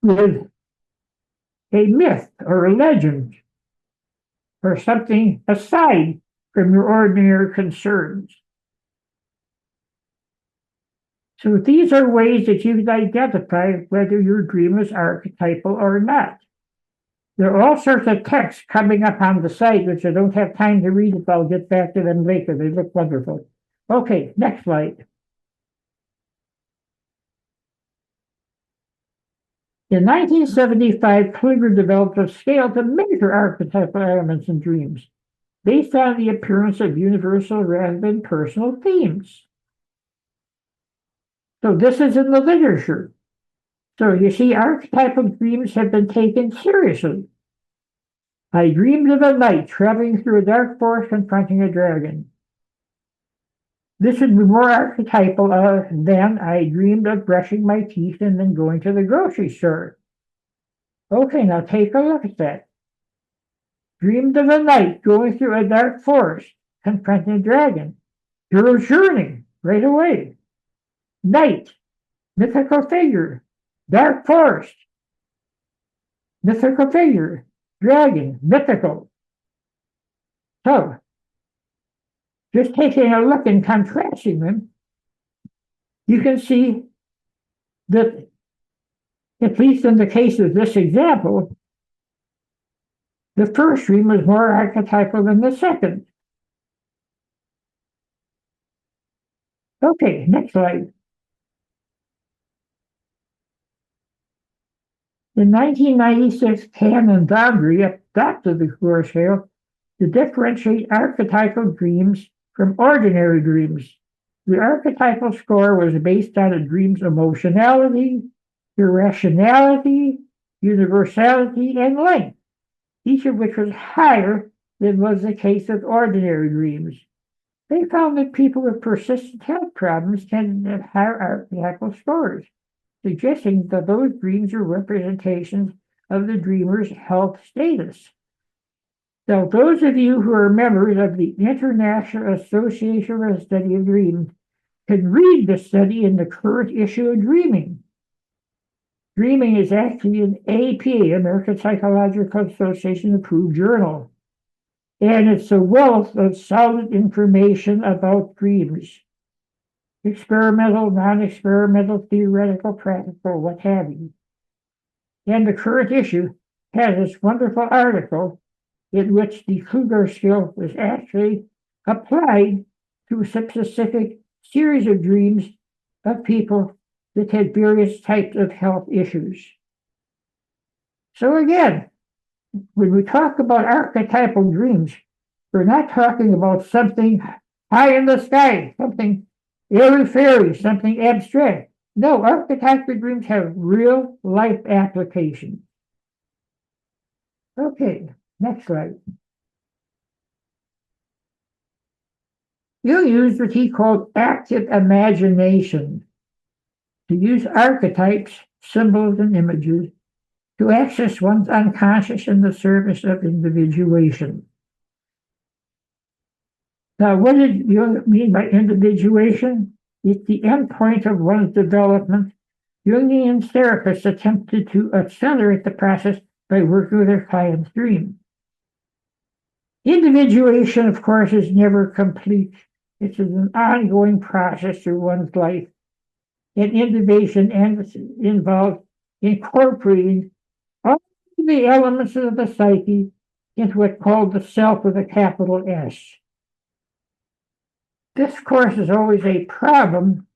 with a myth or a legend or something aside from your ordinary concerns? So these are ways that you can identify whether your dream is archetypal or not. There are all sorts of texts coming up on the site, which I don't have time to read, but I'll get back to them later. They look wonderful. Okay, next slide. In 1975, Krippner developed a scale to measure archetypal elements in dreams based on the appearance of universal rather than personal themes. So this is in the literature. So you see, archetypal dreams have been taken seriously. I dreamed of a knight traveling through a dark forest confronting a dragon. This would be more archetypal than I dreamed of brushing my teeth and then going to the grocery store. Okay, now take a look at that. Dreamed of a knight going through a dark forest confronting a dragon. Hero's journey right away. Knight, mythical figure, dark forest, mythical figure, dragon, mythical. So, just taking a look and contrasting them, you can see that, at least in the case of this example, the first dream was more archetypal than the second. Okay, next slide. In 1996, Tan and Dondry adopted the score scale to differentiate archetypal dreams from ordinary dreams. The archetypal score was based on a dream's emotionality, irrationality, universality, and length, each of which was higher than was the case with ordinary dreams. They found that people with persistent health problems tended to have higher archetypal scores, suggesting that those dreams are representations of the dreamer's health status. So those of you who are members of the International Association for the Study of Dreams can read the study in the current issue of Dreaming. Dreaming is actually an APA, American Psychological Association approved journal. And it's a wealth of solid information about dreams. Experimental, non-experimental, theoretical, practical, what have you. And the current issue has this wonderful article in which the Kruger scale was actually applied to a specific series of dreams of people that had various types of health issues. So again, when we talk about archetypal dreams, we're not talking about something high in the sky, something airy-fairy, something abstract. No, archetypal dreams have real life applications. Okay, next slide. Jung used what he called active imagination to use archetypes, symbols, and images to access one's unconscious in the service of individuation. Now, what did Jung mean by individuation? It's the end point of one's development. Jungian therapists attempted to accelerate the process by working with their client's dream. Individuation, of course, is never complete. It's an ongoing process through one's life. And individuation involves incorporating all the elements of the psyche into what's called the self with a capital S. This, of course, is always a problem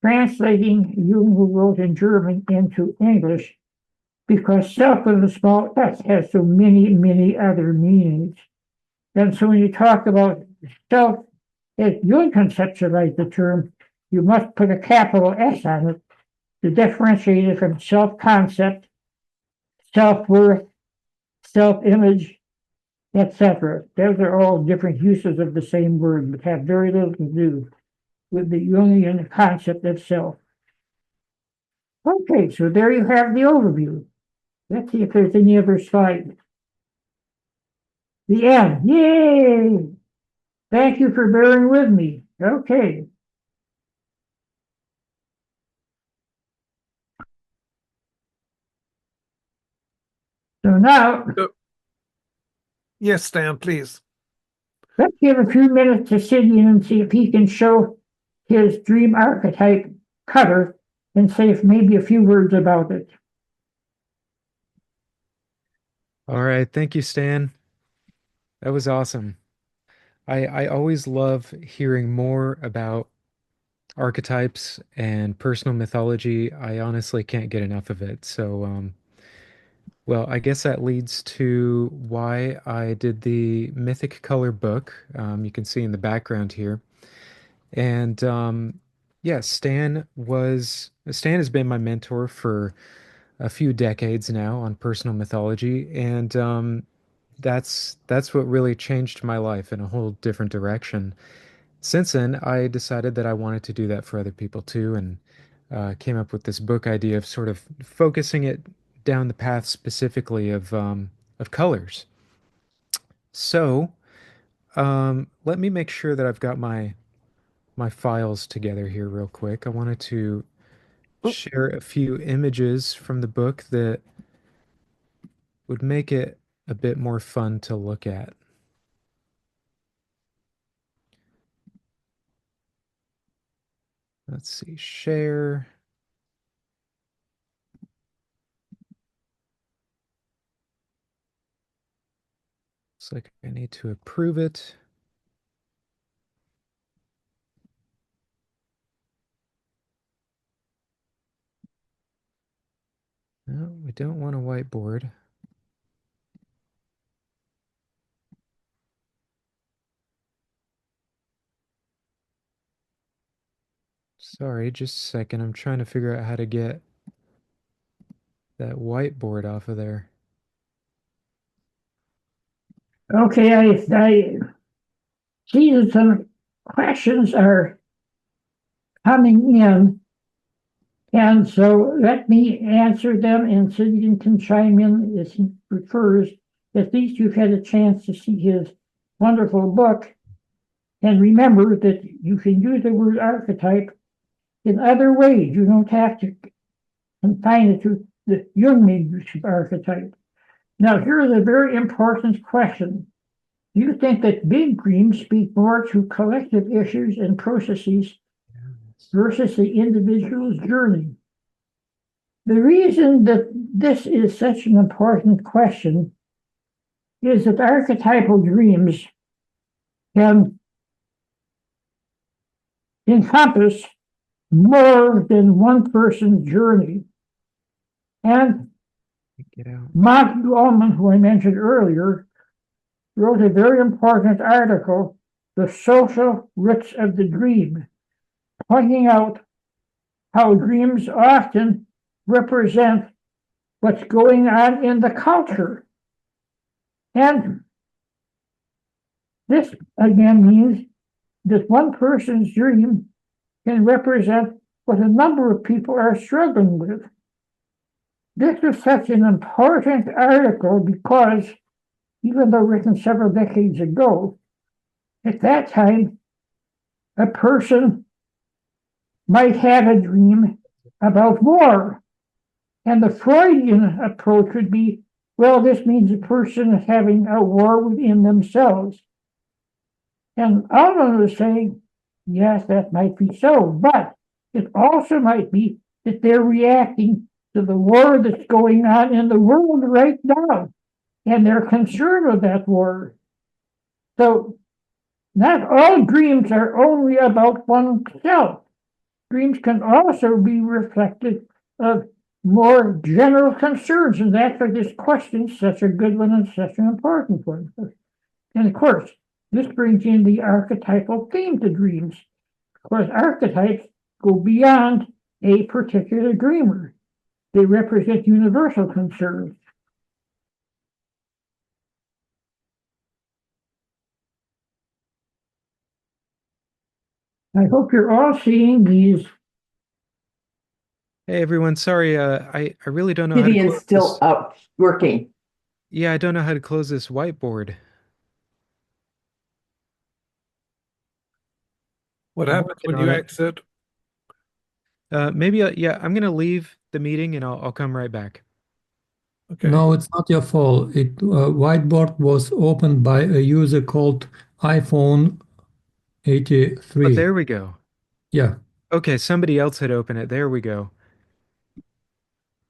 translating Jung, who wrote in German, into English, because self with a small s has so many, many other meanings. And so when you talk about self, as Jung conceptualized the term, you must put a capital S on it to differentiate it from self-concept, self-worth, self-image, etc. Those are all different uses of the same word, but have very little to do with the Jungian concept of self. Okay, so there you have the overview. Let's see if there's any other slide. The end. Yay! Thank you for bearing with me. Okay. So now, Yes, Stan, please. let's give a few minutes to Sidian and see if he can show his dream archetype cover and say if maybe a few words about it. All right, thank you, Stan. That was awesome. I always love hearing more about archetypes and personal mythology. I honestly can't get enough of it. So, well, I guess that leads to why I did the Mythic Color book. You can see in the background here. And yeah, Stan has been my mentor for a few decades now on personal mythology, and that's what really changed my life in a whole different direction. Since then, I decided that I wanted to do that for other people too, and came up with this book idea of sort of focusing it down the path specifically of colors. So, let me make sure that I've got my files together here real quick. I wanted to share a few images from the book that would make it a bit more fun to look at. Let's see, share. Looks like I need to approve it. No, we don't want a whiteboard. Sorry, just a second. I'm trying to figure out how to get that whiteboard off of there. Okay, I see that some questions are coming in, and so let me answer them, and Sidian can chime in as he prefers. At least you've had a chance to see his wonderful book. And remember that you can use the word archetype in other ways. You don't have to confine it to the Jungian use of archetype. Now, here's a very important question. Do you think that big dreams speak more to collective issues and processes versus the individual's journey? The reason that this is such an important question is that archetypal dreams can encompass more than one person's journey. And Get out. Matthew Ullman, who I mentioned earlier, wrote a very important article, The Social Roots of the Dream, pointing out how dreams often represent what's going on in the culture. And this again means that one person's dream can represent what a number of people are struggling with. This is such an important article because, even though written several decades ago, at that time, a person might have a dream about war. And the Freudian approach would be, well, this means a person is having a war within themselves. And Alman was saying, yes, that might be so, but it also might be that they're reacting to the war that's going on in the world right now, and they're concerned with that war. So not all dreams are only about oneself. Dreams can also be reflective of more general concerns, and that's why this question is such a good one and such an important one. And of course, this brings in the archetypal theme to dreams. Of course, archetypes go beyond a particular dreamer. They represent universal concerns. I hope you're all seeing these. Hey everyone, sorry, I really don't know how to Gideon's close still this. up working. Yeah, I don't know how to close this whiteboard. What I'm happens working when on you it. exit? Maybe, yeah, I'm gonna leave the meeting and I'll come right back. Okay. No, it's not your fault. Whiteboard was opened by a user called iPhone Oh, 83. there we go. Yeah. Okay, somebody else had opened it. There we go.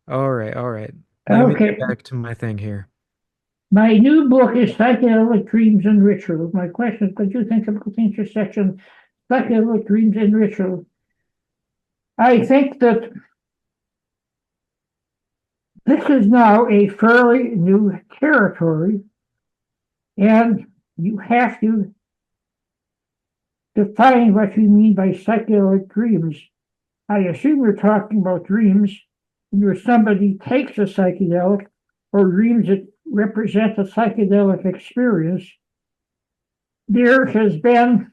All right, all right. Let me get Okay, back to my thing here. my new book is Psychedelic Dreams and Rituals. My question is, what do you think about the intersection psychedelic dreams and rituals? I think that this is now a fairly new territory, and you have to define what you mean by psychedelic dreams. I assume you're talking about dreams where somebody takes a psychedelic or dreams that represent a psychedelic experience. There has been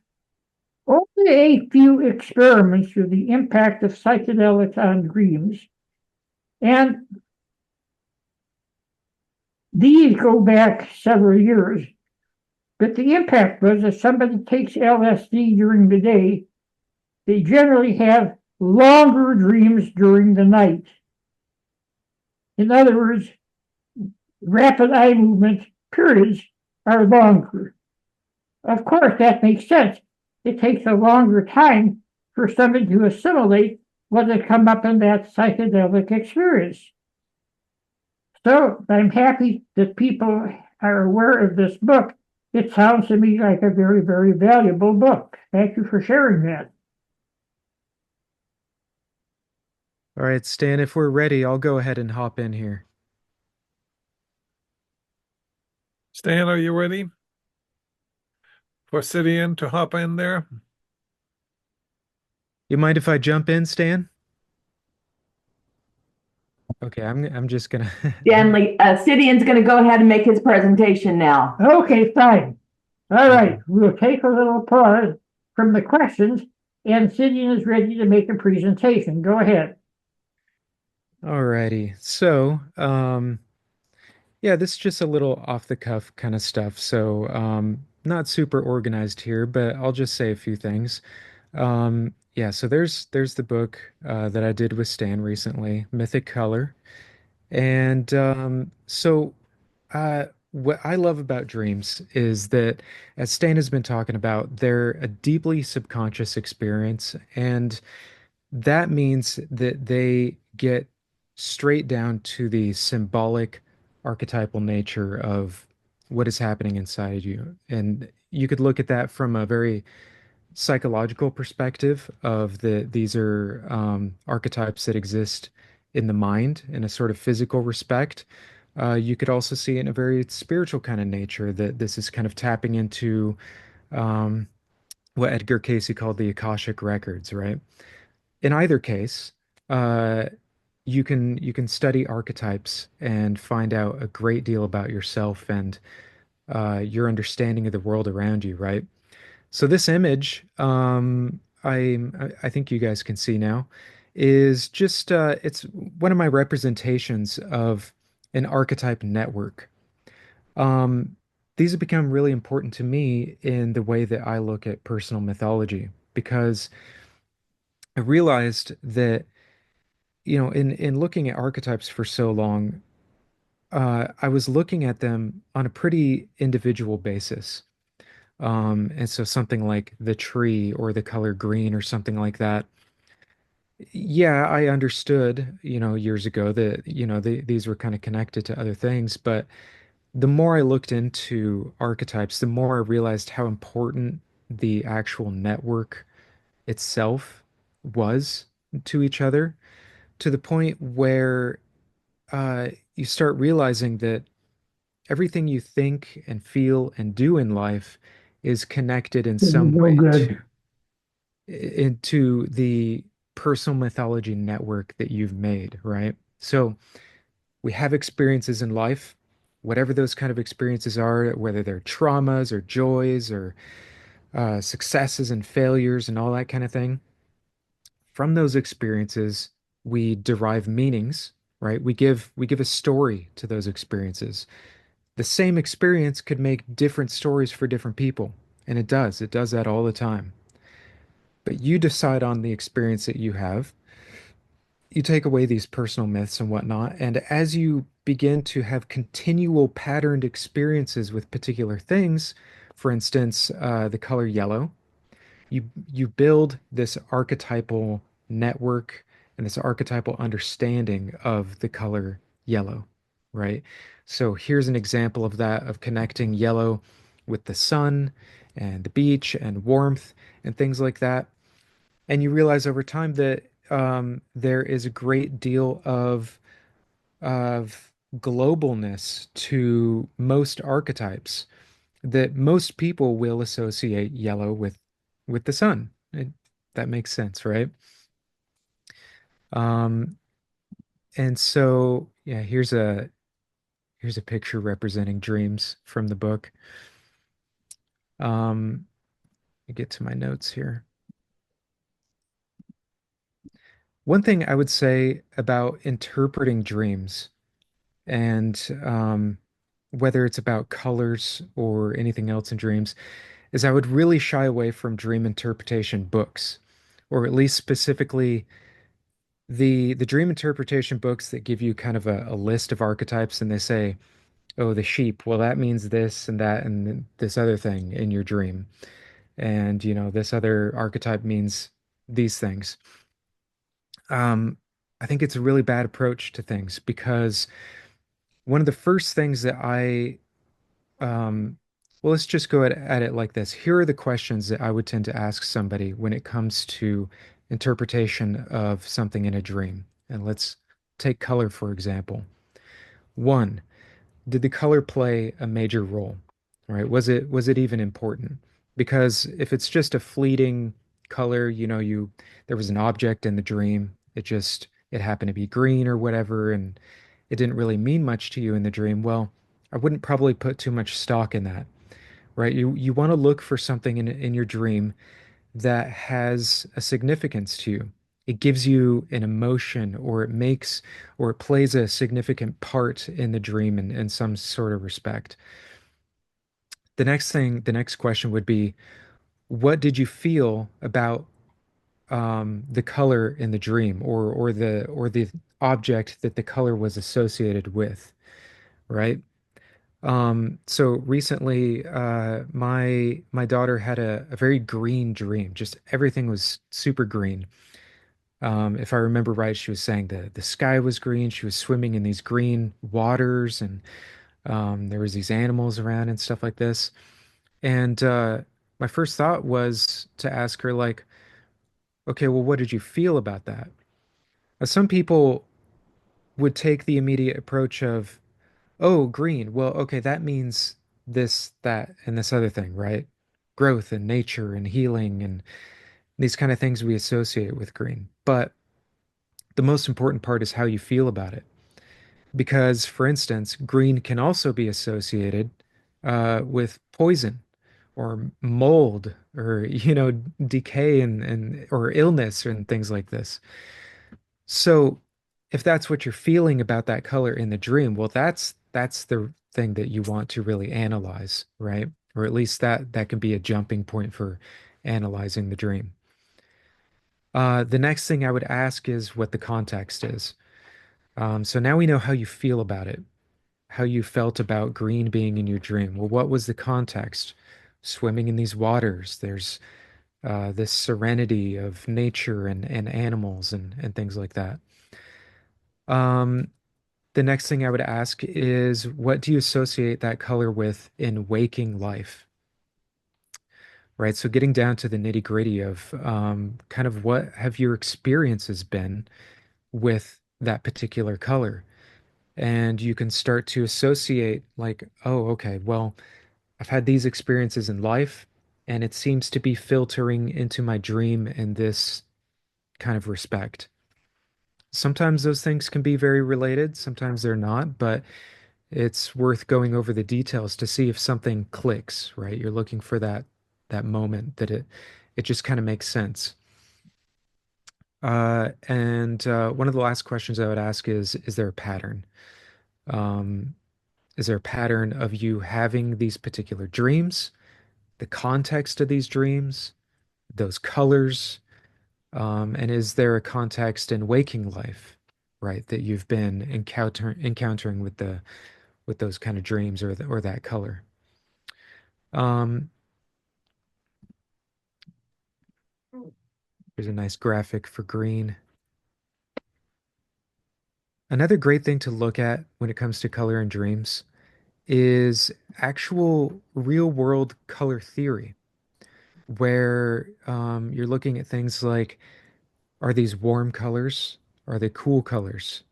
only a few experiments with the impact of psychedelics on dreams, and these go back several years. But the impact was if somebody takes LSD during the day, they generally have longer dreams during the night. In other words, rapid eye movement periods are longer. Of course, that makes sense. It takes a longer time for somebody to assimilate what has come up in that psychedelic experience. So I'm happy that people are aware of this book. It sounds to me like a very, very valuable book. Thank you for sharing that. All right, Stan, if we're ready, I'll go ahead and hop in here. Stan, are you ready for Sidian to hop in there? You mind if I jump in, Stan? Okay, I'm just gonna Stanley, Gideon's going to go ahead and make his presentation now. Okay, fine. All right, we'll take a little pause from the questions, and Sidian is ready to make a presentation. Go ahead. Alrighty. So, yeah, this is just a little off the cuff kind of stuff. So, not super organized here, but I'll just say a few things. Yeah, so there's the book that I did with Stan recently, Mythic Color. And what I love about dreams is that, as Stan has been talking about, they're a deeply subconscious experience, and that means that they get straight down to the symbolic, archetypal nature of what is happening inside you. And you could look at that from a very psychological perspective of these are archetypes that exist in the mind in a sort of physical respect. You could also see it in a very spiritual kind of nature that this is kind of tapping into um, what Edgar Cayce called the Akashic records, right? In either case, uh, you can study archetypes and find out a great deal about yourself and your understanding of the world around you, right? So this image, I think you guys can see now, is just it's one of my representations of an archetype network. Um, these have become really important to me in the way that I look at personal mythology because I realized that, in looking at archetypes for so long, I was looking at them on a pretty individual basis. And so something like the tree or the color green or something like that. Yeah, I understood, years ago that, these were kind of connected to other things, but the more I looked into archetypes, the more I realized how important the actual network itself was to each other, to the point where you start realizing that everything you think and feel and do in life is connected in This is some no way good. into the personal mythology network that you've made, right? So we have experiences in life, whatever those kind of experiences are, whether they're traumas or joys or successes and failures and all that kind of thing. From those experiences, we derive meanings, right? We give a story to those experiences. The same experience could make different stories for different people, and it does. It does that all the time. But you decide on the experience that you have. You take away these personal myths and whatnot, and as you begin to have continual patterned experiences with particular things, for instance, the color yellow, you build this archetypal network and this archetypal understanding of the color yellow, right? So here's an example of that, of connecting yellow with the sun and the beach and warmth and things like that. And you realize over time that there is a great deal of globalness to most archetypes, that most people will associate yellow with the sun. That makes sense, right? Um, and so yeah, here's a picture representing dreams from the book. Let me get to my notes here. One thing I would say about interpreting dreams, and whether it's about colors or anything else in dreams, is I would really shy away from dream interpretation books, or at least specifically the dream interpretation books that give you kind of a list of archetypes, and they say, oh, the sheep, well, that means this and that and this other thing in your dream. And, this other archetype means these things. Um, I think it's a really bad approach to things, because one of the first things that well, let's just go at it like this. Here are the questions that I would tend to ask somebody when it comes to interpretation of something in a dream. And let's take color, for example. One, did the color play a major role? Right? Was it even important? Because if it's just a fleeting color, there was an object in the dream, it happened to be green or whatever, and it didn't really mean much to you in the dream. Well, I wouldn't probably put too much stock in that, right? You want to look for something in your dream that has a significance to you. It gives you an emotion, or it plays a significant part in the dream in some sort of respect. The next question would be, what did you feel about the color in the dream, or the object that the color was associated with, right? So recently, my daughter had a very green dream. Just everything was super green. If I remember right, she was saying the sky was green. She was swimming in these green waters, and there was these animals around and stuff like this. And my first thought was to ask her, like, okay, well, what did you feel about that? Some people would take the immediate approach of, oh, green. Well, okay, that means this, that, and this other thing, right? Growth and nature and healing and these kind of things we associate with green. But the most important part is how you feel about it. Because, for instance, green can also be associated with poison or mold, or, decay and or illness and things like this. So if that's what you're feeling about that color in the dream, well, that's the thing that you want to really analyze, right? Or at least that can be a jumping point for analyzing the dream. The next thing I would ask is what the context is. So now we know how you feel about it, how you felt about green being in your dream. Well, what was the context? Swimming in these waters, there's this serenity of nature and animals and things like that. Um, the next thing I would ask is, what do you associate that color with in waking life? Right. So getting down to the nitty-gritty of kind of what have your experiences been with that particular color? And you can start to associate, like, oh, okay, well, I've had these experiences in life, and it seems to be filtering into my dream in this kind of respect. Sometimes those things can be very related, sometimes they're not, but it's worth going over the details to see if something clicks, right? You're looking for that moment that it just kind of makes sense. And one of the last questions I would ask is there a pattern? Um, is there a pattern of you having these particular dreams, the context of these dreams, those colors, and is there a context in waking life, right, that you've been encountering with those kind of dreams or that color? Um, There's a nice graphic for green. Another great thing to look at when it comes to color and dreams is actual real world color theory, where you're looking at things like, are these warm colors? Are they cool colors?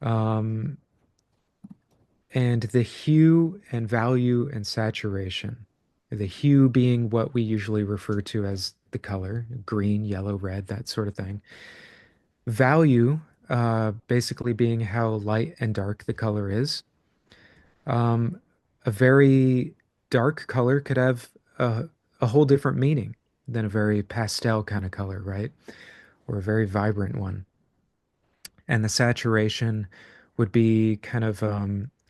Um, and the hue and value and saturation. The hue being what we usually refer to as the color, green, yellow, red, that sort of thing. Value, basically being how light and dark the color is. Um, a very dark color could have a whole different meaning than a very pastel kind of color, right? Or a very vibrant one. And the saturation would be kind of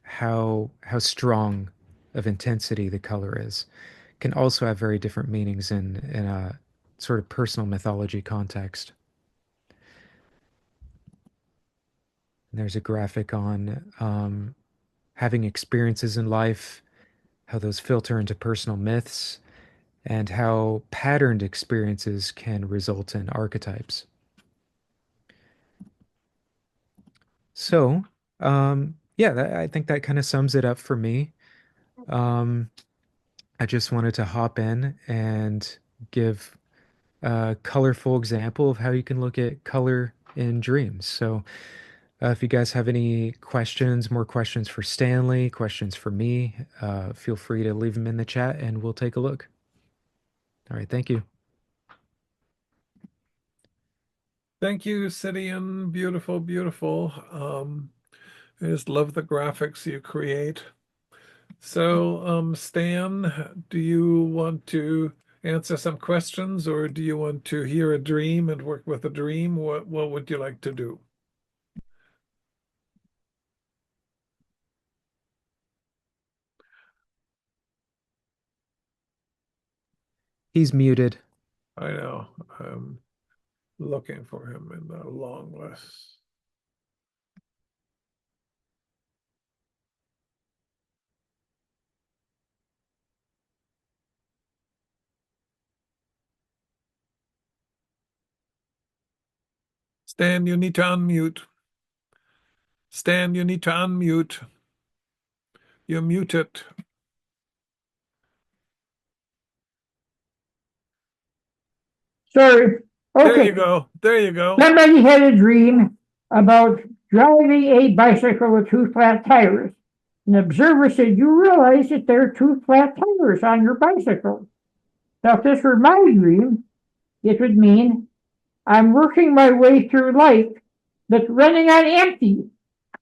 how strong of intensity the color is. Can also have very different meanings in a sort of personal mythology context. And there's a graphic on having experiences in life, how those filter into personal myths, and how patterned experiences can result in archetypes. So, yeah, I think that kind of sums it up for me. Um, I just wanted to hop in and give a colorful example of how you can look at color in dreams. So, if you guys have any questions, more questions for Stanley, questions for me, feel free to leave them in the chat and we'll take a look. All right, thank you. Thank you, Sidian. Beautiful, beautiful. I just love the graphics you create. So, Stan, do you want to answer some questions, or do you want to hear a dream and work with a dream? What would you like to do? He's muted. I know. I'm looking for him in the long list. Stan, you need to unmute. Stan, you need to unmute. You're muted. Sorry. There Okay. you go. There you go. Somebody had a dream about driving a bicycle with two flat tires. An observer said, you realize that there are two flat tires on your bicycle. Now, if this were my dream, it would mean I'm working my way through life, but running on empty.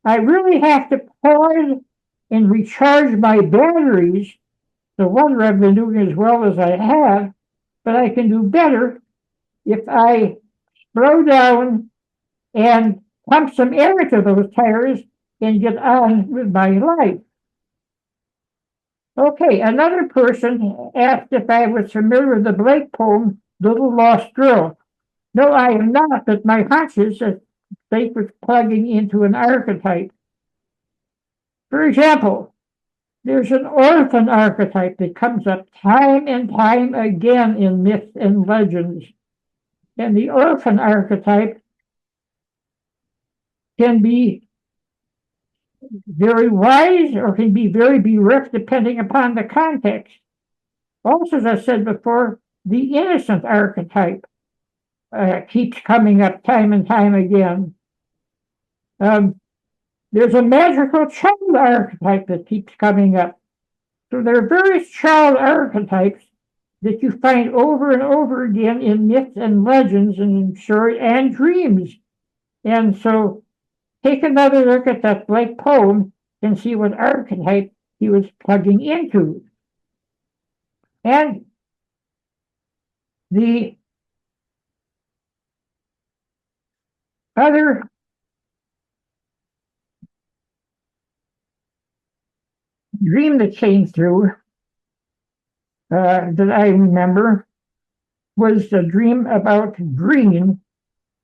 I really have to pause and recharge my batteries. No wonder I've been doing as well as I have, but I can do better if I slow down and pump some air into those tires and get on with my life. Okay, another person asked if I was familiar with the Blake poem, Little Lost Girl. No, I am not, but my hunch is that Blake was plugging into an archetype. For example, there's an orphan archetype that comes up time and time again in myths and legends. And the orphan archetype can be very wise or can be very bereft depending upon the context. Also, as I said before, the innocent archetype keeps coming up time and time again. There's a magical child archetype that keeps coming up. So there are various child archetypes, that you find over and over again in myths and legends and in story and dreams. And so take another look at that Blake poem and see what archetype he was plugging into. And the other dream that came through that I remember was a dream about green,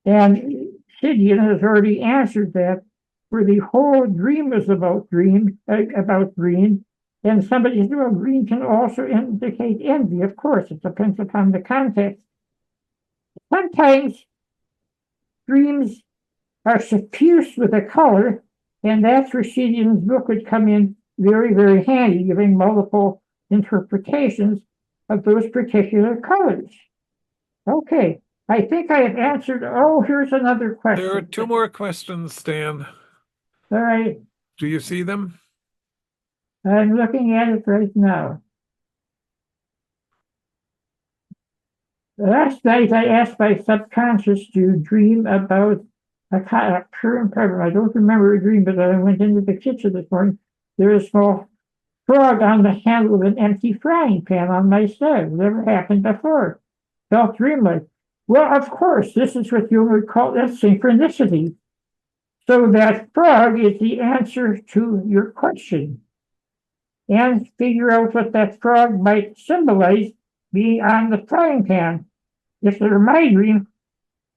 and Sidian has already answered that, where the whole dream is about green, and somebody said, well, green can also indicate envy. Of course, it depends upon the context. Sometimes dreams are suffused with a color, and that's where Sidian's book would come in very, very handy, giving multiple interpretations of those particular colors. Okay, I think I have answered. Oh, here's another question. There are two more questions, Stan. All right, Do you see them? I'm looking at it right now. Last night I asked my subconscious to dream about a current problem. I don't remember a dream, but I went into the kitchen this morning. There was a small frog on the handle of an empty frying pan on my side. Never happened before. Felt dreamlike. Well, of course, this is what you would call a synchronicity. So that frog is the answer to your question. And figure out what that frog might symbolize being on the frying pan. If they're my dream,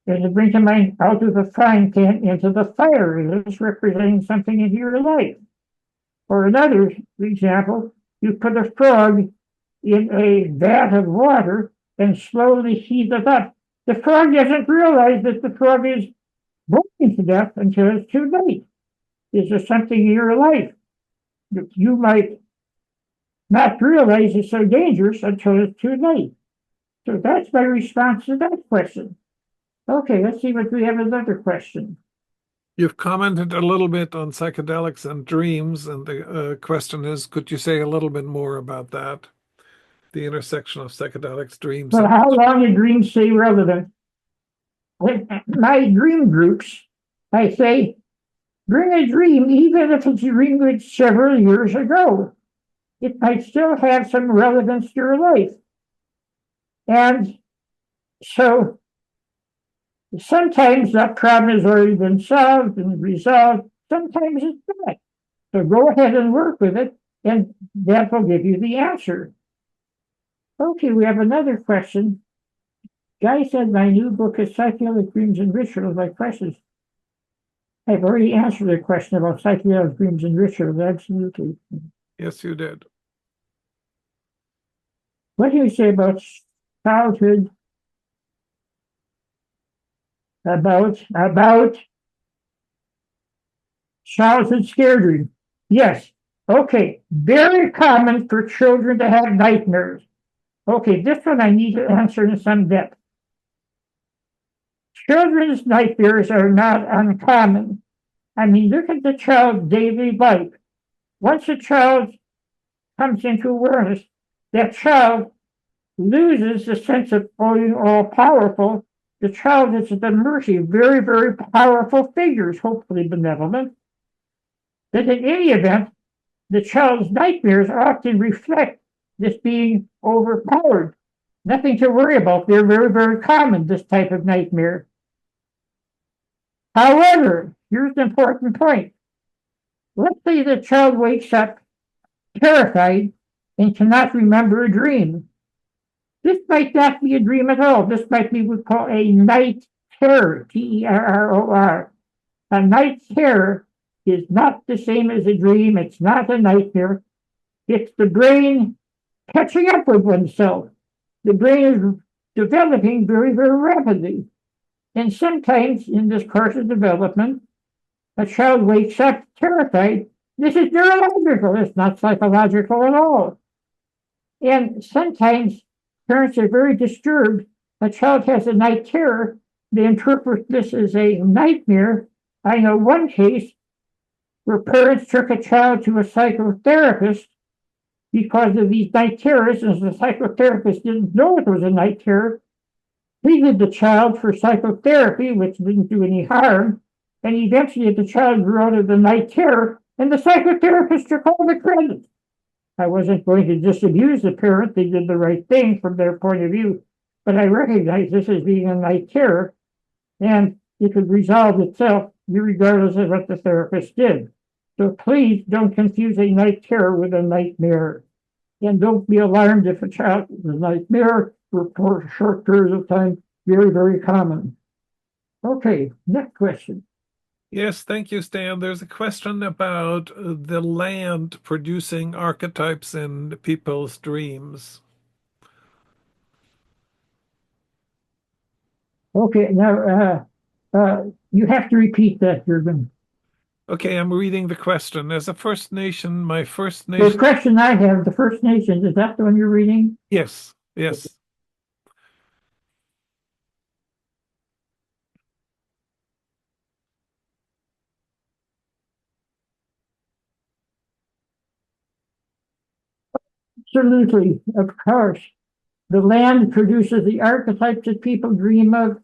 then it brings to mind out of the frying pan into the fire. It is representing something in your life. Or another example, you put a frog in a vat of water and slowly heat it up. The frog doesn't realize that the frog is boiling to death until it's too late. Is there something in your life that you might not realize is so dangerous until it's too late? So that's my response to that question. Okay, let's see what we have another question. You've commented a little bit on psychedelics and dreams, and the question is, could you say a little bit more about that? The intersection of psychedelics, dreams. Well, how long do dreams stay relevant? With my dream groups, I say, bring a dream, even if it's a dream with several years ago. It might still have some relevance to your life. And so sometimes that problem has already been solved and resolved. Sometimes it's not. So go ahead and work with it, and that will give you the answer. Okay, we have another question. Guy said my new book is Psychedelic Dreams and Rituals. My questions. I've already answered the question about psychedelic dreams and rituals. Absolutely. Yes, you did. What do you say about childhood? About childhood scare dream. Yes. Okay. Very common for children to have nightmares. Okay, this one I need to answer in some depth. Children's nightmares are not uncommon. I mean, look at the child's daily life. Once a child comes into awareness, that child loses the sense of being all powerful. The child is at the mercy of very, very powerful figures, hopefully benevolent. That in any event, the child's nightmares often reflect this being overpowered. Nothing to worry about. They're very, very common, this type of nightmare. However, here's the important point. Let's say the child wakes up terrified and cannot remember a dream. This might not be a dream at all. This might be what we call a night terror, Terror. A night terror is not the same as a dream. It's not a nightmare. It's the brain catching up with oneself. The brain is developing very, very rapidly. And sometimes in this course of development, a child wakes up terrified. This is neurological. It's not psychological at all. And sometimes parents are very disturbed. A child has a night terror. They interpret this as a nightmare. I know one case where parents took a child to a psychotherapist, because of these night terrors, and the psychotherapist didn't know it was a night terror, treated the child for psychotherapy, which didn't do any harm, and eventually the child grew out of the night terror, and the psychotherapist took all the credit. I wasn't going to disabuse the parent. They did the right thing from their point of view, but I recognize this as being a night terror, and it could resolve itself regardless of what the therapist did. So please don't confuse a night terror with a nightmare. And don't be alarmed if a child has a nightmare for short periods of time. Very, very common. Okay, next question. Yes, thank you, Stan. There's a question about the land producing archetypes in people's dreams. Okay, now you have to repeat that, Jurgen. Okay, I'm reading the question. As a First Nation, my First The Nation. question I have, the First Nations, is that the one you're reading? Yes, yes. Absolutely, of course. The land produces the archetypes that people dream of.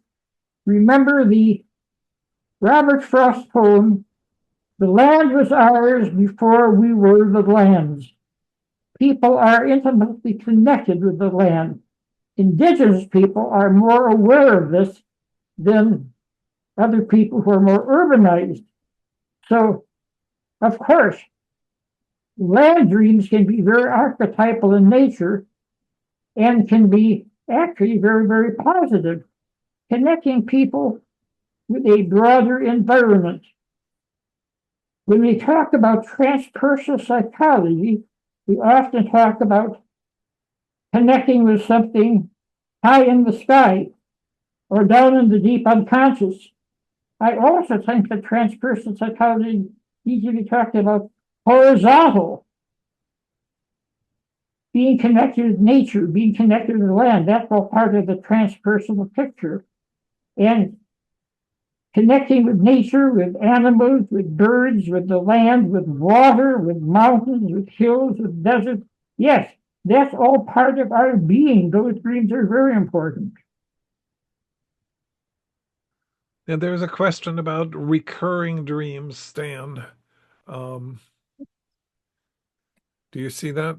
Remember the Robert Frost poem, "The land was ours before we were the land's." People are intimately connected with the land. Indigenous people are more aware of this than other people who are more urbanized. So, of course, land dreams can be very archetypal in nature and can be actually very, very positive, connecting people with a broader environment. When we talk about transpersonal psychology, we often talk about connecting with something high in the sky or down in the deep unconscious. I also think that transpersonal psychology needs to be talked about horizontal, being connected with nature, being connected with the land. That's all part of the transpersonal picture. And connecting with nature, with animals, with birds, with the land, with water, with mountains, with hills, with deserts. Yes, that's all part of our being. Those dreams are very important. And there's a question about recurring dreams, Stan. Do you see that?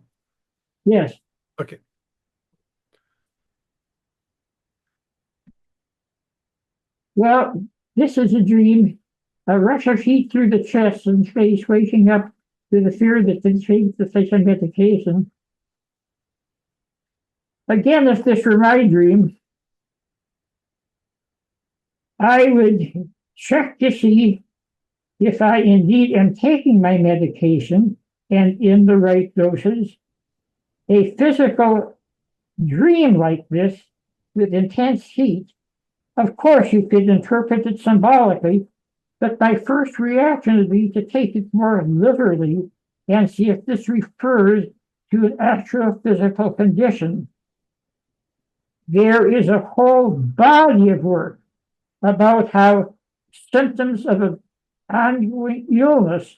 Yes. Okay. Well, this is a dream. A rush of heat through the chest and face, waking up to the fear that can change the face on medication. Again, if this were my dream, I would check to see if I indeed am taking my medication and in the right doses. A physical dream like this with intense heat, of course, you could interpret it symbolically, but my first reaction would be to take it more literally and see if this refers to an actual physical condition. There is a whole body of work about how symptoms of an ongoing illness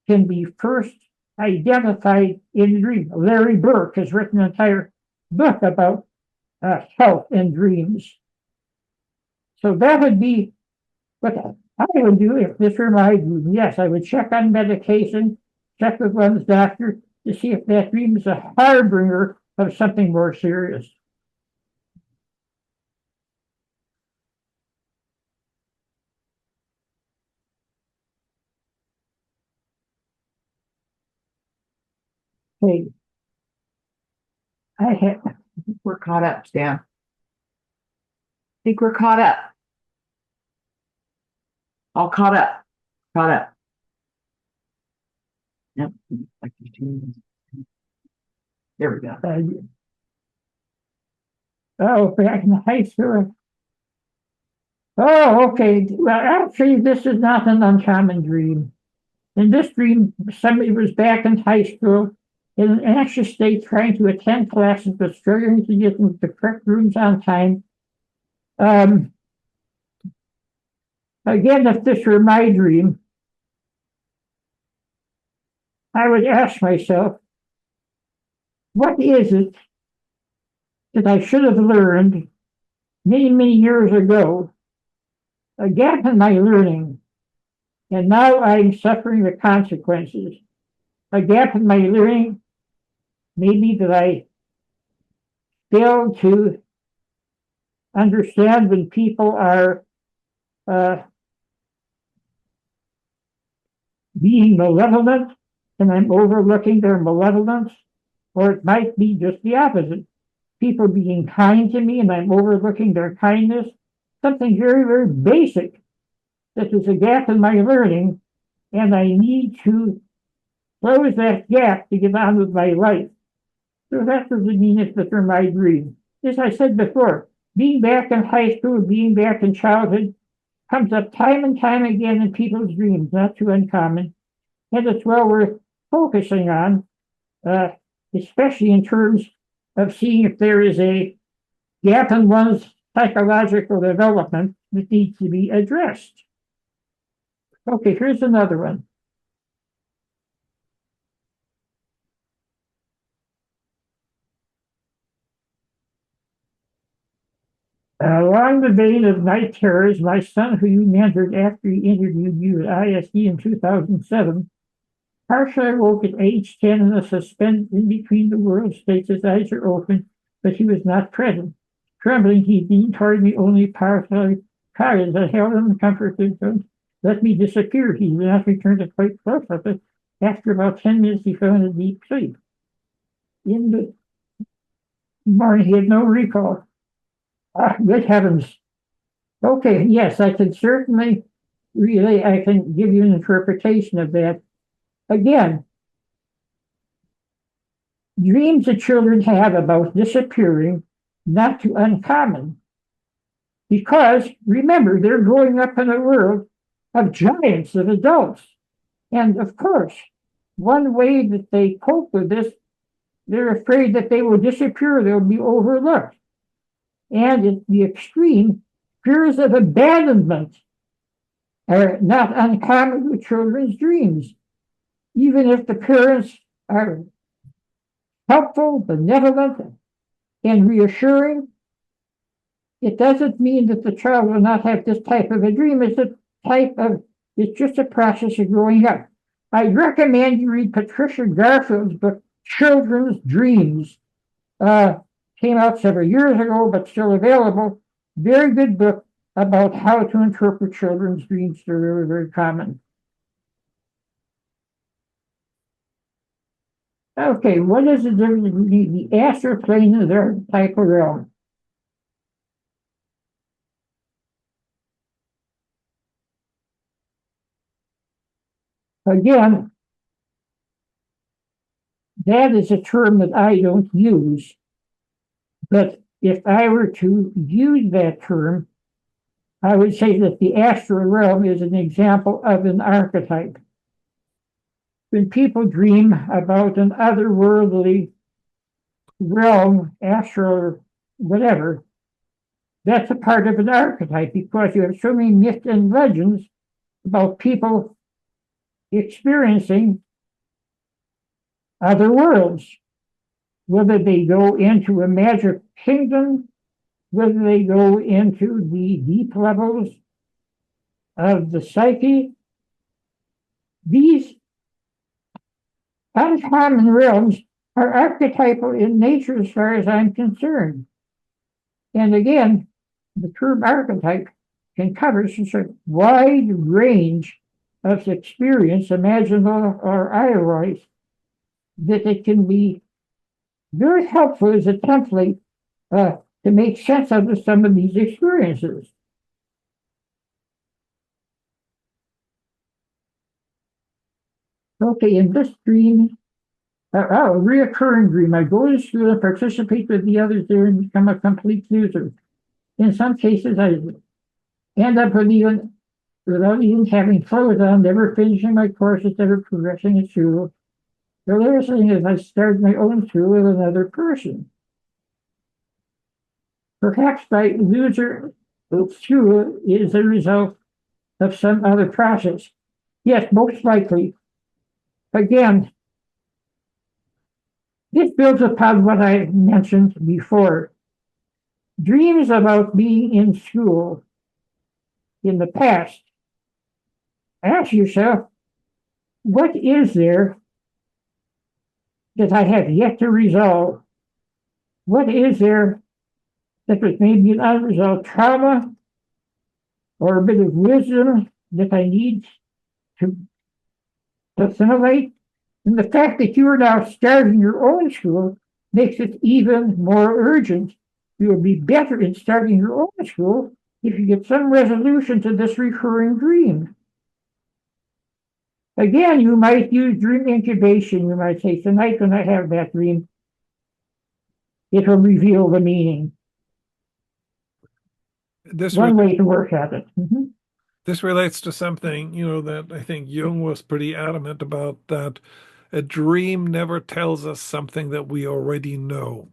can be first identified in dreams. Larry Burke has written an entire book about health and dreams. So that would be what I would do if this were my dream. Yes, I would check on medication, check with one's doctor to see if that dream is a harbinger of something more serious. Okay. We're caught up, Stan. I think we're caught up. All caught up. Caught up. Yep. There we go. Back in high school. Oh, okay. Well, actually, this is not an uncommon dream. In this dream, somebody was back in high school in an anxious state, trying to attend classes, but struggling to get into the correct rooms on time. Again, if this were my dream, I would ask myself, what is it that I should have learned many, many years ago? A gap in my learning, and now I'm suffering the consequences. A gap in my learning, maybe that I failed to understand when people are being malevolent, and I'm overlooking their malevolence, or it might be just the opposite. People being kind to me, and I'm overlooking their kindness. Something very, very basic. This is a gap in my learning, and I need to close that gap to get on with my life. So that's what it means for my dream. As I said before, being back in high school, being back in childhood, comes up time and time again in people's dreams, not too uncommon. And it's well worth focusing on, especially in terms of seeing if there is a gap in one's psychological development that needs to be addressed. Okay, here's another one. Along the vein of night terrors, my son, who you mentored after he interviewed you at ISD in 2007, partially awoke at age 10 in a suspended in between the world states. His eyes are open, but he was not present. Trembling, he leaned toward me only partially. As I held him and comforted him. Let me disappear. He did not return to quite close of it. After about 10 minutes, he fell into deep sleep. In the morning, he had no recall. Good heavens. Okay, yes, I can certainly I can give you an interpretation of that. Again, dreams that children have about disappearing, not too uncommon. Because, remember, they're growing up in a world of giants, of adults. And of course, one way that they cope with this, they're afraid that they will disappear, they'll be overlooked. And at the extreme, fears of abandonment are not uncommon with children's dreams. Even if the parents are helpful, benevolent, and reassuring, it doesn't mean that the child will not have this type of a dream. It's just a process of growing up. I recommend you read Patricia Garfield's book, Children's Dreams. Came out several years ago, but still available. Very good book about how to interpret children's dreams. They're very, very common. Okay, what is the difference between the astral plane and the archetypal realm? Again, that is a term that I don't use. But if I were to use that term, I would say that the astral realm is an example of an archetype. When people dream about an otherworldly realm, astral, whatever, that's a part of an archetype because you have so many myths and legends about people experiencing other worlds. Whether they go into a magic kingdom, whether they go into the deep levels of the psyche, these uncommon realms are archetypal in nature as far as I'm concerned. And again, the term archetype can cover such a wide range of experience, imaginable or otherwise, that it can be very helpful as a template to make sense of some of these experiences. Okay, in this dream, a reoccurring dream, I go to school and participate with the others there and become a complete loser. In some cases, I end up without even having clothes on, never finishing my courses, never progressing in school. The last thing is I started my own school with another person. Perhaps my loser school is a result of some other process. Yes, most likely. Again, This builds upon what I mentioned before. Dreams about being in school in the past. Ask yourself, what is there that I have yet to resolve? What is there that was maybe an unresolved trauma or a bit of wisdom that I need to assimilate? And the fact that you are now starting your own school makes it even more urgent. You will be better in starting your own school if you get some resolution to this recurring dream. Again, you might use dream incubation. You might say, tonight when I have that dream, it will reveal the meaning. One way to work at it. Mm-hmm. This relates to something, that I think Jung was pretty adamant about, that a dream never tells us something that we already know.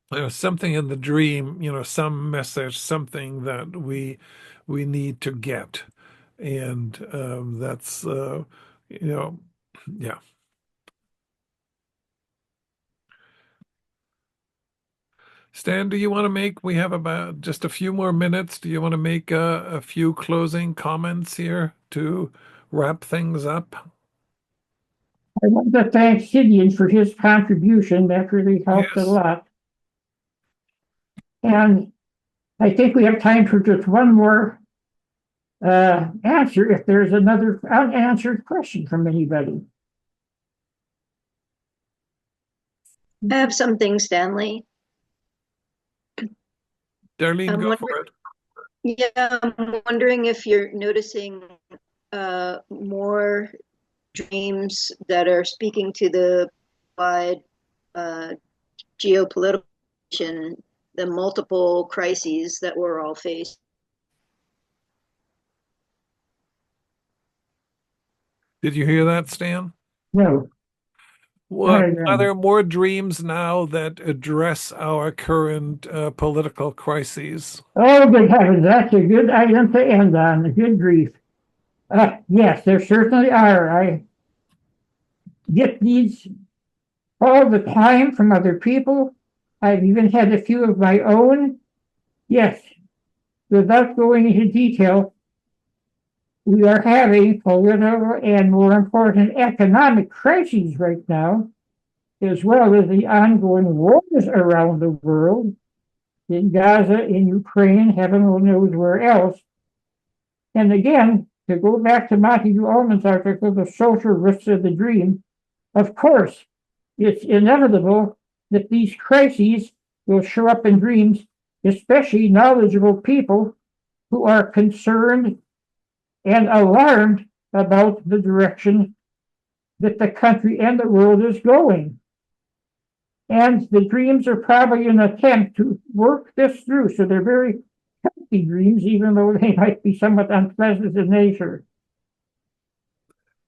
There's something in the dream, some message, something that we need to get. And that's, yeah. Stan, do you want to we have about just a few more minutes. Do you want to make a few closing comments here to wrap things up? I want to thank Gideon for his contribution. That really helped a lot. And I think we have time for just one more answer if there's another unanswered question from anybody. I have something, Stanley. Darlene, go for it. Yeah, I'm wondering if you're noticing more dreams that are speaking to the wide geopolitical, the multiple crises that we're all facing. Did you hear that, Stan? No. Are there more dreams now that address our current political crises? Oh, good heavens, that's a good item to end on. Good grief. Yes, there certainly are. I get these all the time from other people. I've even had a few of my own. Yes, without going into detail, we are having political and, more important, economic crises right now, as well as the ongoing wars around the world, in Gaza, in Ukraine, heaven only knows where else. And again, to go back to Montague Ullman's article, The Social Risks of the Dream, of course, it's inevitable that these crises will show up in dreams, especially knowledgeable people who are concerned and alarmed about the direction that the country and the world is going. And the dreams are probably an attempt to work this through. So they're very healthy dreams, even though they might be somewhat unpleasant in nature.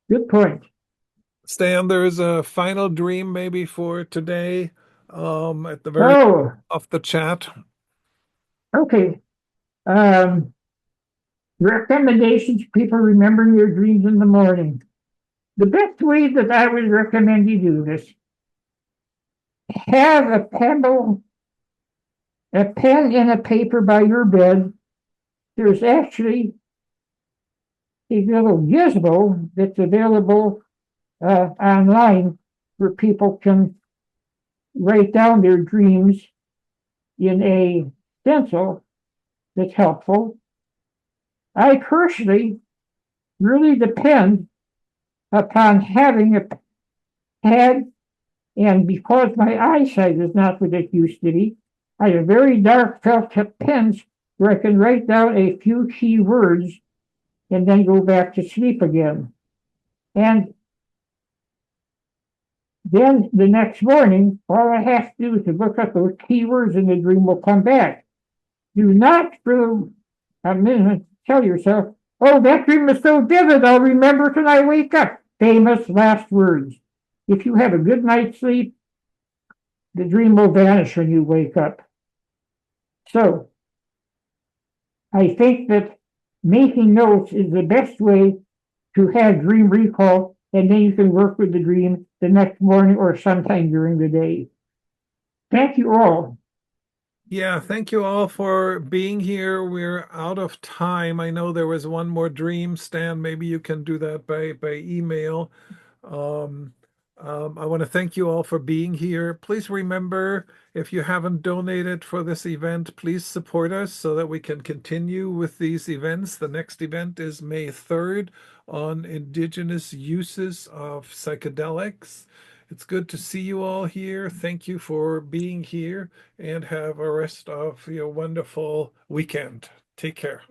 Good point. Stan, there's a final dream maybe for today at the very off the chat. Okay. Recommendations, people remembering their dreams in the morning. The best way that I would recommend you do this, have a pen and a paper by your bed. There's actually a little gizmo that's available online where people can write down their dreams in a stencil that's helpful. I personally really depend upon having a pad, and because my eyesight is not what it used to be, I have very dark felt tip pens where I can write down a few key words and then go back to sleep again. And then the next morning, all I have to do is to look up those key words and the dream will come back. Do not for a minute tell yourself, oh, that dream is so vivid, I'll remember it when I wake up. Famous last words. If you have a good night's sleep, the dream will vanish when you wake up. So, I think that making notes is the best way to have dream recall, and then you can work with the dream the next morning or sometime during the day. Thank you all. Yeah, thank you all for being here. We're out of time. I know there was one more dream, Stan. Maybe you can do that by email. Um, I want to thank you all for being here. Please remember, if you haven't donated for this event, please support us so that we can continue with these events. The next event is May 3rd on indigenous uses of psychedelics. It's good to see you all here. Thank you for being here and have a rest of your wonderful weekend. Take care.